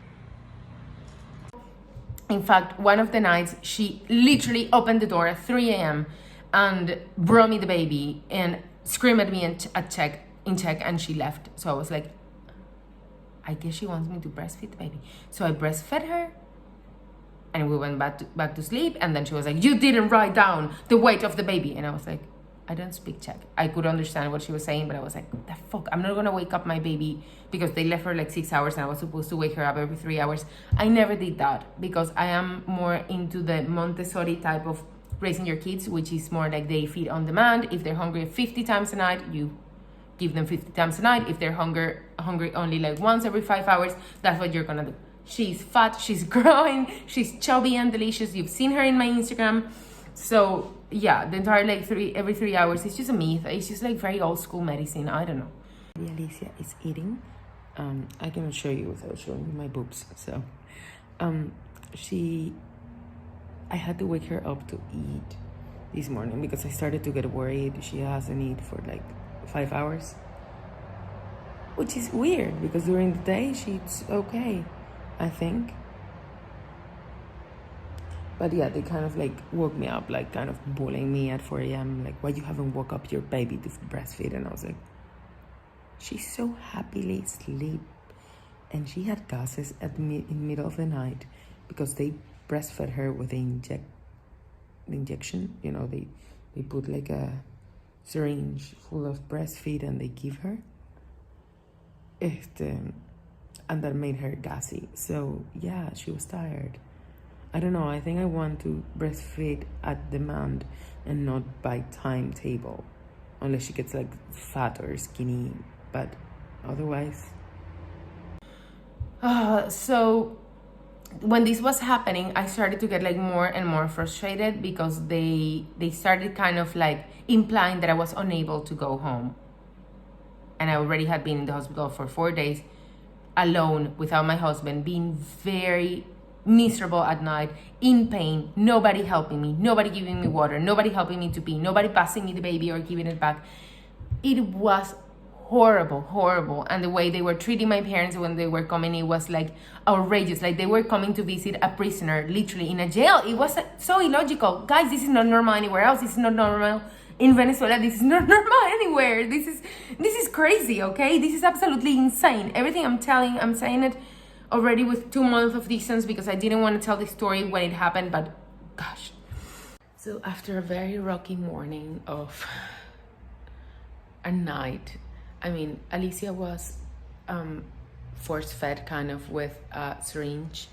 S1: In fact, one of the nights, she literally opened the door at 3 a.m. and brought me the baby and screamed at me in Czech, and she left. So I was like, I guess she wants me to breastfeed the baby. So I breastfed her, and we went back to sleep. And then she was like, you didn't write down the weight of the baby. And I was like, I don't speak Czech. I could understand what she was saying, but I was like, what the fuck? I'm not gonna wake up my baby, because they left her like 6 hours and I was supposed to wake her up every 3 hours. I never did that, because I am more into the Montessori type of raising your kids, which is more like they feed on demand. If they're hungry 50 times a night, you give them 50 times a night. If they're hungry only like once every 5 hours, that's what you're gonna do. She's fat, she's growing, she's chubby and delicious. You've seen her in my Instagram. So yeah, the entire like every 3 hours, it's just a myth. It's just like very old school medicine. I don't know.
S2: Alicia is eating. I cannot show you without showing you my boobs. So I had to wake her up to eat this morning because I started to get worried. She hasn't eaten for like 5 hours, which is weird because during the day she eats okay, I think. But yeah, they kind of like woke me up, like kind of bullying me at 4 a.m. Like, why you haven't woke up your baby to breastfeed? And I was like, she's so happily asleep. And she had gases in the middle of the night because they breastfed her with the injection. You know, they put like a syringe full of breastfeed and they give her. And that made her gassy. So yeah, she was tired. I don't know, I think I want to breastfeed at demand and not by timetable. Unless she gets like fat or skinny, but otherwise.
S1: So when this was happening, I started to get like more and more frustrated because they started kind of like implying that I was unable to go home. And I already had been in the hospital for 4 days alone without my husband, being very miserable at night, in pain, nobody helping me, nobody giving me water, nobody helping me to pee, nobody passing me the baby or giving it back. It was horrible. And the way they were treating my parents when they were coming, it was like outrageous. Like they were coming to visit a prisoner literally in a jail. It was so illogical. Guys, this is not normal anywhere else. This is not normal in Venezuela. This is not normal anywhere. This is crazy, okay? This is absolutely insane. Everything I'm saying it already with 2 months of distance because I didn't want to tell the story when it happened, but gosh. So after a very rocky morning of a night, I mean, Alicia was force-fed kind of with a syringe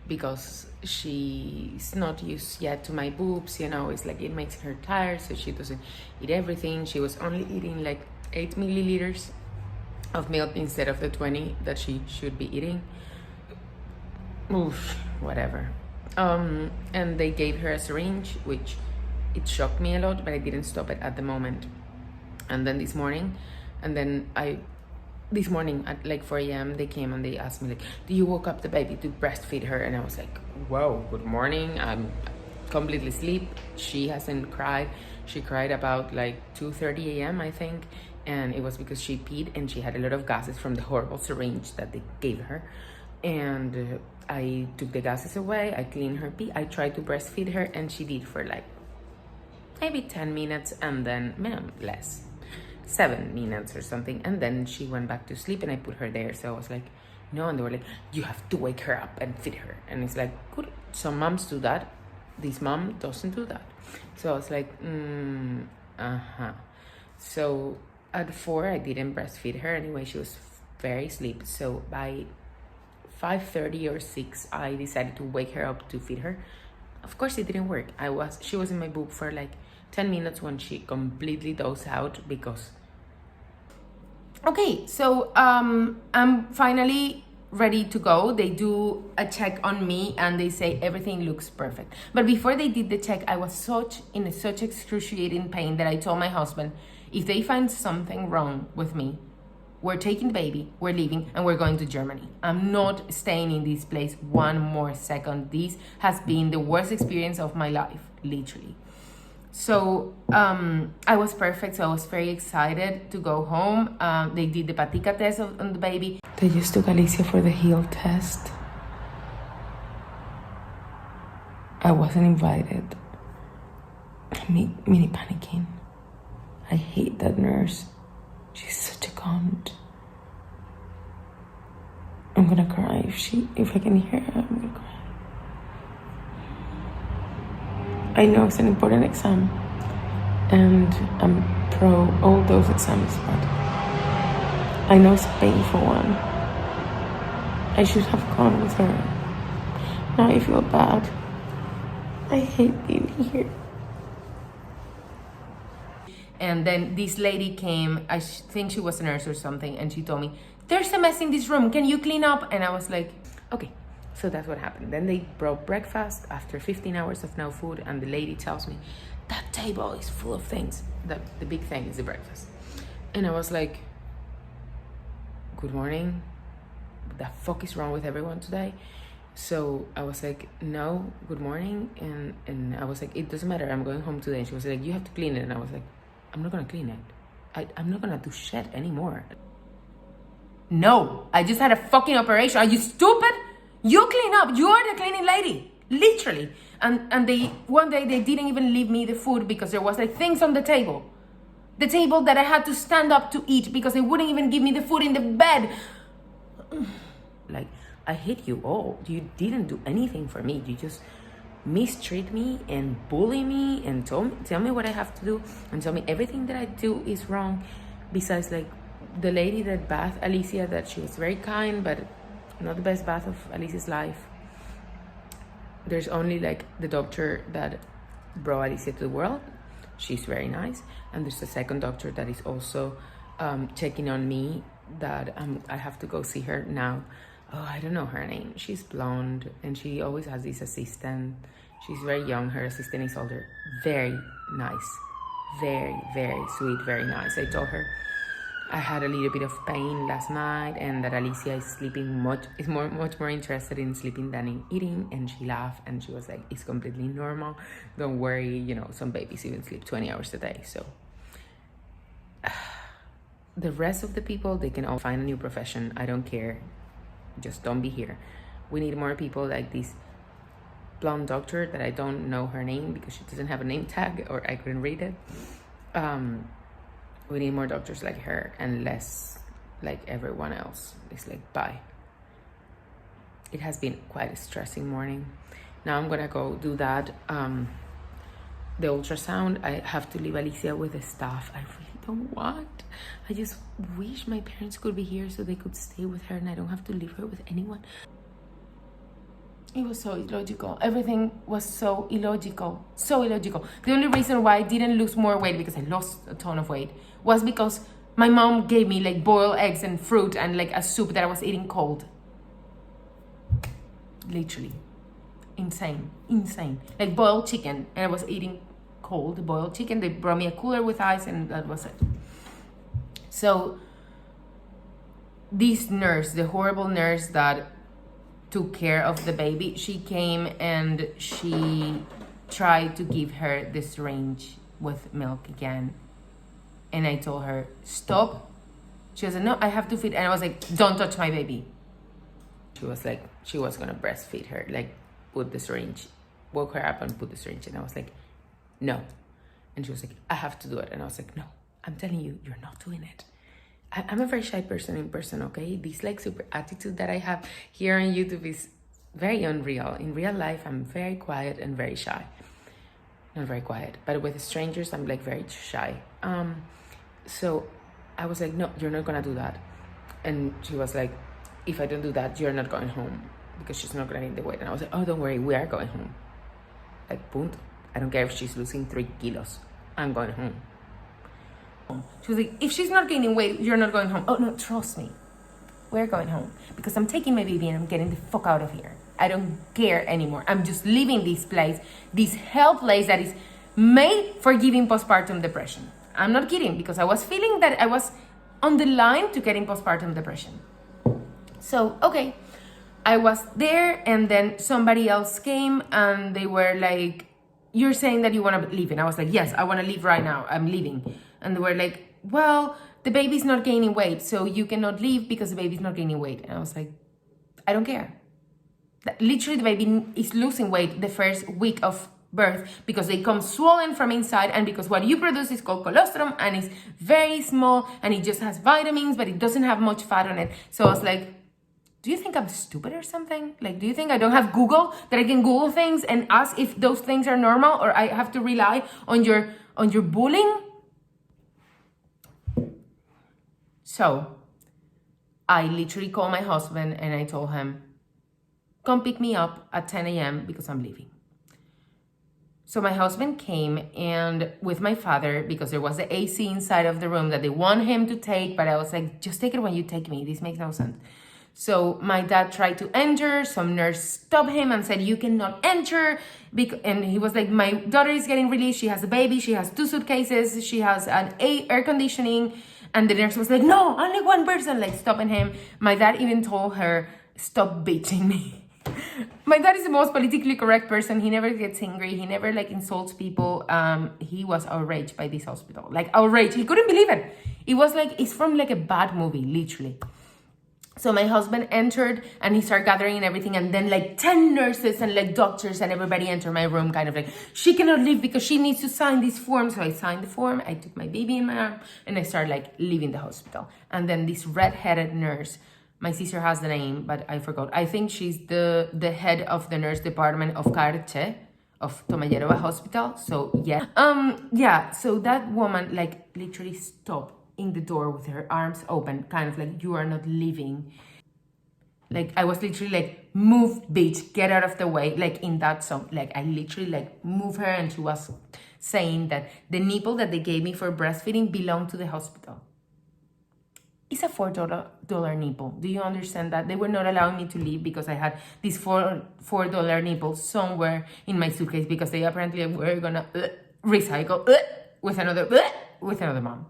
S1: because she's not used yet to my boobs, you know, it's like it makes her tired, so she doesn't eat everything. She was only eating like 8 milliliters of milk instead of the 20 that she should be eating. Oof, whatever. And they gave her a syringe, which it shocked me a lot, but I didn't stop it at the moment. And then this morning at like 4 a.m. they came and they asked me like, do you woke up the baby to breastfeed her? And I was like, whoa, good morning, I'm completely asleep. She hasn't cried. She cried about like 2:30 a.m. I think, and it was because she peed and she had a lot of gases from the horrible syringe that they gave her. And I took the gases away, I cleaned her pee, I tried to breastfeed her, and she did for like maybe 10 minutes and then less, 7 minutes or something, and then she went back to sleep and I put her there. So I was like, no, and they were like, you have to wake her up and feed her. And it's like, good, some moms do that, this mom doesn't do that. So I was like, So at 4 I didn't breastfeed her anyway, she was very asleep. So by 5:30 or 6 I decided to wake her up to feed her. Of course it didn't work. She was in my boob for like 10 minutes when she completely dozed out because okay, so I'm finally ready to go. They do a check on me and they say everything looks perfect. But before they did the check, I was in such excruciating pain that I told my husband, if they find something wrong with me, we're taking the baby, we're leaving, and we're going to Germany. I'm not staying in this place one more second. This has been the worst experience of my life, literally. So I was perfect, so I was very excited to go home. They did the patica test on the baby.
S2: They just took Alicia for the heel test. I wasn't invited. Mini panicking. I hate that nurse. She's such a cunt. I'm gonna cry if I can hear her. I'm gonna cry. I know it's an important exam, and I'm pro all those exams, but I know it's a painful one. I should have gone with her. Now I feel bad. I hate being here.
S1: And then this lady came, I think she was a nurse or something, and she told me, there's a mess in this room, can you clean up? And I was like, okay. So that's what happened. Then they brought breakfast after 15 hours of no food, and the lady tells me, that table is full of things. The big thing is the breakfast. And I was like, good morning. What the fuck is wrong with everyone today? So I was like, no, good morning. And I was like, it doesn't matter, I'm going home today. And she was like, you have to clean it. And I was like, I'm not gonna clean it. I'm not gonna do shit anymore. No, I just had a fucking operation. Are you stupid? You clean up. You are the cleaning lady. Literally. And they one day they didn't even leave me the food because there was like things on the table. The table that I had to stand up to eat because they wouldn't even give me the food in the bed. Like, I hate you all. You didn't do anything for me. You just mistreat me and bully me and tell me what I have to do and tell me everything that I do is wrong. Besides, like, the lady that bathed Alicia, that she was very kind, but not the best bath of Alicia's life. There's only like the doctor that brought Alicia to the world. She's very nice. And there's a second doctor that is also checking on me, that I have to go see her now. Oh, I don't know her name. She's blonde and she always has this assistant. She's very young. Her assistant is older. Very nice. Very, very sweet, very nice. I told her I had a little bit of pain last night and that Alicia is sleeping much more interested in sleeping than in eating. And she laughed and she was like, it's completely normal. Don't worry, you know, some babies even sleep 20 hours a day. So the rest of the people, they can all find a new profession. I don't care. Just don't be here. We need more people like this blonde doctor that I don't know her name because she doesn't have a name tag or I couldn't read it. We need more doctors like her and less like everyone else. It's like, bye. It has been quite a stressing morning. Now I'm gonna go do that. The ultrasound, I have to leave Alicia with the staff. I really don't want. I just wish my parents could be here so they could stay with her and I don't have to leave her with anyone. It was so illogical. Everything was so illogical. So illogical. The only reason why I didn't lose more weight, because I lost a ton of weight, was because my mom gave me like boiled eggs and fruit and like a soup that I was eating cold. Literally. Insane. Like boiled chicken, and I was eating cold boiled chicken. They brought me a cooler with ice and that was it. So this nurse, the horrible nurse that took care of the baby, she came and she tried to give her the syringe with milk again. And I told her, stop. She was like, no, I have to feed. And I was like, don't touch my baby. She was like, she was gonna breastfeed her, like put the syringe, woke her up and put the syringe. And I was like, no. And she was like, I have to do it. And I was like, no, I'm telling you, you're not doing it. I'm a very shy person in person, okay? This like super attitude that I have here on YouTube is very unreal. In real life, I'm very quiet and very shy. Not very quiet, but with strangers, I'm like very shy. So I was like, no, you're not gonna do that. And she was like, if I don't do that, you're not going home because she's not gonna gain the weight. And I was like, oh, don't worry, we are going home. Like, punto. I don't care if she's losing 3 kilos. I'm going home. She was like, if she's not gaining weight, you're not going home. Oh, no, trust me. We're going home. Because I'm taking my baby and I'm getting the fuck out of here. I don't care anymore. I'm just leaving this place, this hell place that is made for giving postpartum depression. I'm not kidding, because I was feeling that I was on the line to getting postpartum depression. So, okay. I was there and then somebody else came and they were like, you're saying that you want to leave. And I was like, yes, I want to leave right now. I'm leaving. And they were like, well, the baby's not gaining weight, so you cannot leave because the baby's not gaining weight. And I was like, I don't care. Literally, the baby is losing weight the first week of birth because they come swollen from inside and because what you produce is called colostrum and it's very small and it just has vitamins, but it doesn't have much fat on it. So I was like, do you think I'm stupid or something? Like, do you think I don't have Google, that I can Google things and ask if those things are normal, or I have to rely on your bullying? So I literally called my husband and I told him, come pick me up at 10 a.m. because I'm leaving. So my husband came and with my father, because there was the AC inside of the room that they want him to take, but I was like, just take it when you take me. This makes no sense. So my dad tried to enter. Some nurse stopped him and said, you cannot enter. And he was like, my daughter is getting released. She has a baby. She has 2 suitcases. She has an air conditioning. And the nurse was like, no, only one person, like stopping him. My dad even told her, stop beating me. My dad is the most politically correct person. He never gets angry. He never like insults people. He was outraged by this hospital, like outraged. He couldn't believe it. It was like, it's from like a bad movie, literally. So my husband entered and he started gathering and everything. And then like 10 nurses and like doctors and everybody entered my room, kind of like, she cannot leave because she needs to sign this form. So I signed the form. I took my baby in my arm and I started like leaving the hospital. And then this red-headed nurse, my sister has the name, but I forgot. I think she's the head of the nurse department of Czech, of Tomajerova Hospital. So yeah. So that woman like literally stopped in the door with her arms open, kind of like, you are not leaving. Like I was literally like, move bitch, get out of the way. Like in that song, like I literally like move her, and she was saying that the nipple that they gave me for breastfeeding belonged to the hospital. It's a $4 nipple. Do you understand that? They were not allowing me to leave because I had this $4 nipple somewhere in my suitcase, because they apparently were gonna recycle with another mom.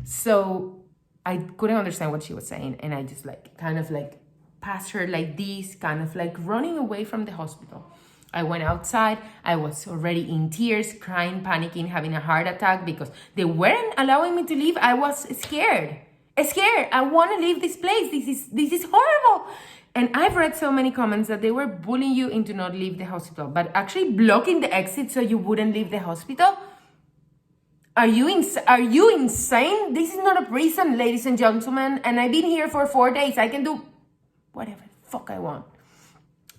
S1: So I couldn't understand what she was saying, and I just like kind of like passed her like this, kind of like running away from the hospital. I went outside. I was already in tears, crying, panicking, having a heart attack because they weren't allowing me to leave. I was scared. I want to leave this place. This is horrible. And I've read so many comments that they were bullying you into not leave the hospital, but actually blocking the exit so you wouldn't leave the hospital. Are you insane? This is not a prison, ladies and gentlemen. And I've been here for 4 days. I can do whatever the fuck I want.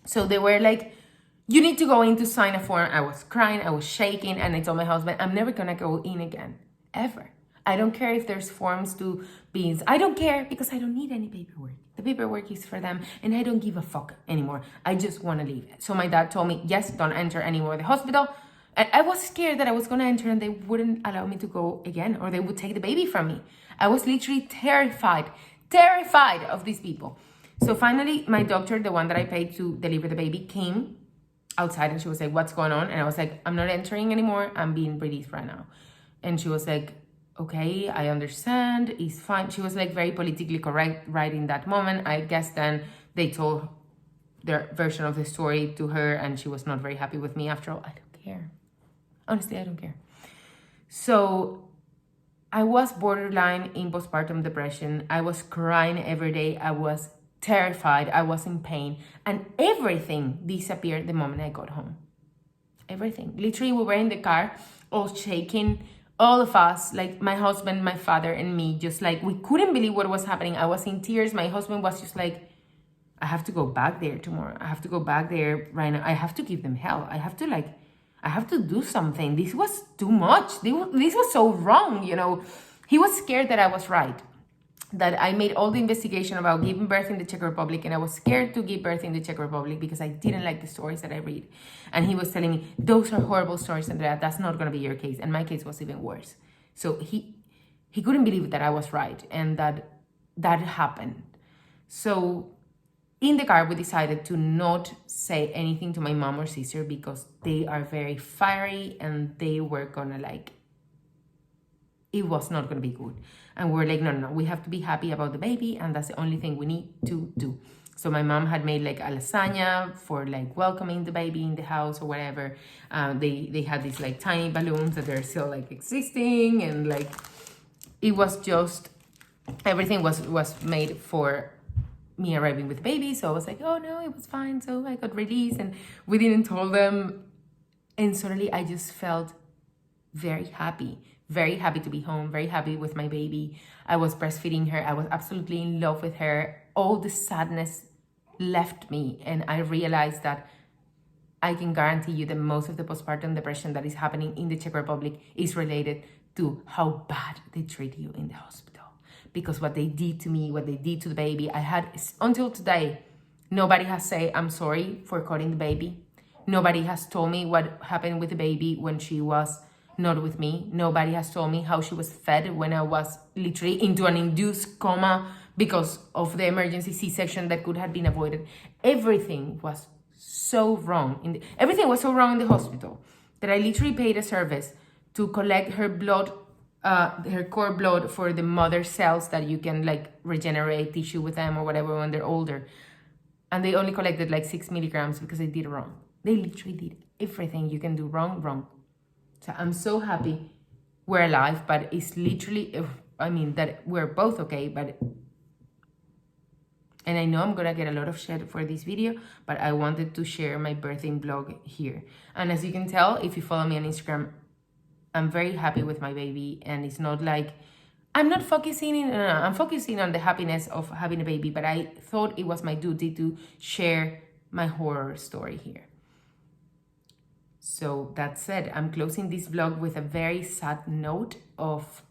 S1: So they were like, you need to go in to sign a form. I was crying. I was shaking. And I told my husband, I'm never going to go in again. Ever. I don't care if there's forms to be. I don't care because I don't need any paperwork. The paperwork is for them and I don't give a fuck anymore. I just want to leave. So my dad told me, yes, don't enter anymore the hospital. And I was scared that I was going to enter and they wouldn't allow me to go again, or they would take the baby from me. I was literally terrified of these people. So finally, my doctor, the one that I paid to deliver the baby, came outside and she was like, what's going on? And I was like, I'm not entering anymore. I'm being released right now. And she was like, okay, I understand, it's fine. She was like very politically correct right in that moment. I guess then they told their version of the story to her and she was not very happy with me. After all, I don't care. Honestly, I don't care. So I was borderline in postpartum depression. I was crying every day. I was terrified. I was in pain. And everything disappeared the moment I got home. Everything. Literally, we were in the car, all shaking. All of us, like my husband, my father, and me, just like, we couldn't believe what was happening. I was in tears. My husband was just like, I have to go back there tomorrow. I have to go back there right now. I have to give them hell. I have to do something. This was too much. This was so wrong, you know. He was scared that I was right, that I made all the investigation about giving birth in the Czech Republic, and I was scared to give birth in the Czech Republic because I didn't like the stories that I read. And he was telling me, those are horrible stories, Andrea. That's not going to be your case. And my case was even worse. So he couldn't believe that I was right and that happened. So in the car, we decided to not say anything to my mom or sister because they are very fiery and they were going to like, it was not going to be good. And we're like, no, we have to be happy about the baby. And that's the only thing we need to do. So my mom had made like a lasagna for like welcoming the baby in the house or whatever. They had these like tiny balloons that are still like existing. And like, it was just, everything was made for me arriving with the baby. So I was like, oh no, it was fine. So I got released and we didn't tell them. And suddenly I just felt very happy to be home, very happy with my baby. I was breastfeeding her. I was absolutely in love with her. All the sadness left me. And I realized that I can guarantee you that most of the postpartum depression that is happening in the Czech Republic is related to how bad they treat you in the hospital. Because what they did to me, what they did to the baby, I had, until today, nobody has said, I'm sorry for cutting the baby. Nobody has told me what happened with the baby when she was not with me. Nobody has told me how she was fed when I was literally into an induced coma because of the emergency C-section that could have been avoided. Everything was so wrong. Everything was so wrong in the hospital that I literally paid a service to collect her blood, her cord blood for the mother cells that you can like regenerate tissue with them or whatever when they're older. And they only collected like 6 milligrams because they did it wrong. They literally did everything you can do wrong. So I'm so happy we're alive, but it's literally, I mean, that we're both okay, but, and I know I'm gonna get a lot of shit for this video, but I wanted to share my birthing vlog here. And as you can tell, if you follow me on Instagram, I'm very happy with my baby, and it's not like, I'm not focusing, I'm focusing on the happiness of having a baby, but I thought it was my duty to share my horror story here. So that said, I'm closing this vlog with a very sad note of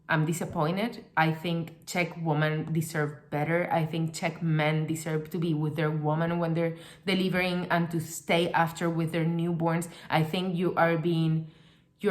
S1: I'm disappointed. I think Czech women deserve better. I think Czech men deserve to be with their woman when they're delivering and to stay after with their newborns. I think you're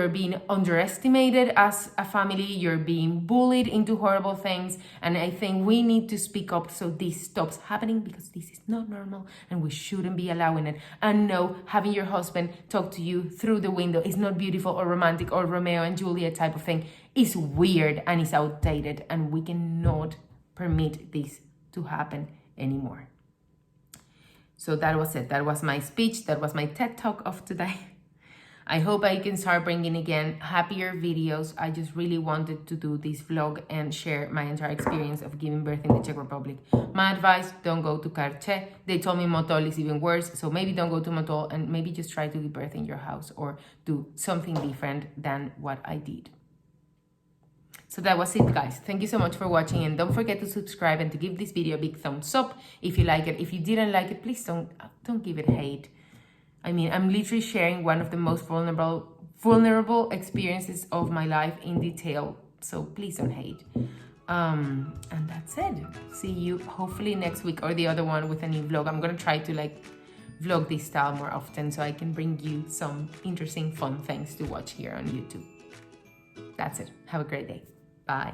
S1: being underestimated as a family. You're being bullied into horrible things. And I think we need to speak up so this stops happening, because this is not normal and we shouldn't be allowing it. And no, having your husband talk to you through the window is not beautiful or romantic or Romeo and Juliet type of thing. It's weird and it's outdated, and we cannot permit this to happen anymore. So that was it. That was my speech. That was my TED Talk of today. I hope I can start bringing again happier videos. I just really wanted to do this vlog and share my entire experience of giving birth in the Czech Republic. My advice, don't go to Karche. They told me Motol is even worse, so maybe don't go to Motol, and maybe just try to give birth in your house or do something different than what I did. So that was it, guys. Thank you so much for watching, and don't forget to subscribe and to give this video a big thumbs up if you like it. If you didn't like it, please don't give it hate. I mean, I'm literally sharing one of the most vulnerable experiences of my life in detail. So please don't hate. And that's it. See you hopefully next week or the other one with a new vlog. I'm gonna try to like vlog this style more often so I can bring you some interesting, fun things to watch here on YouTube. That's it. Have a great day. Bye.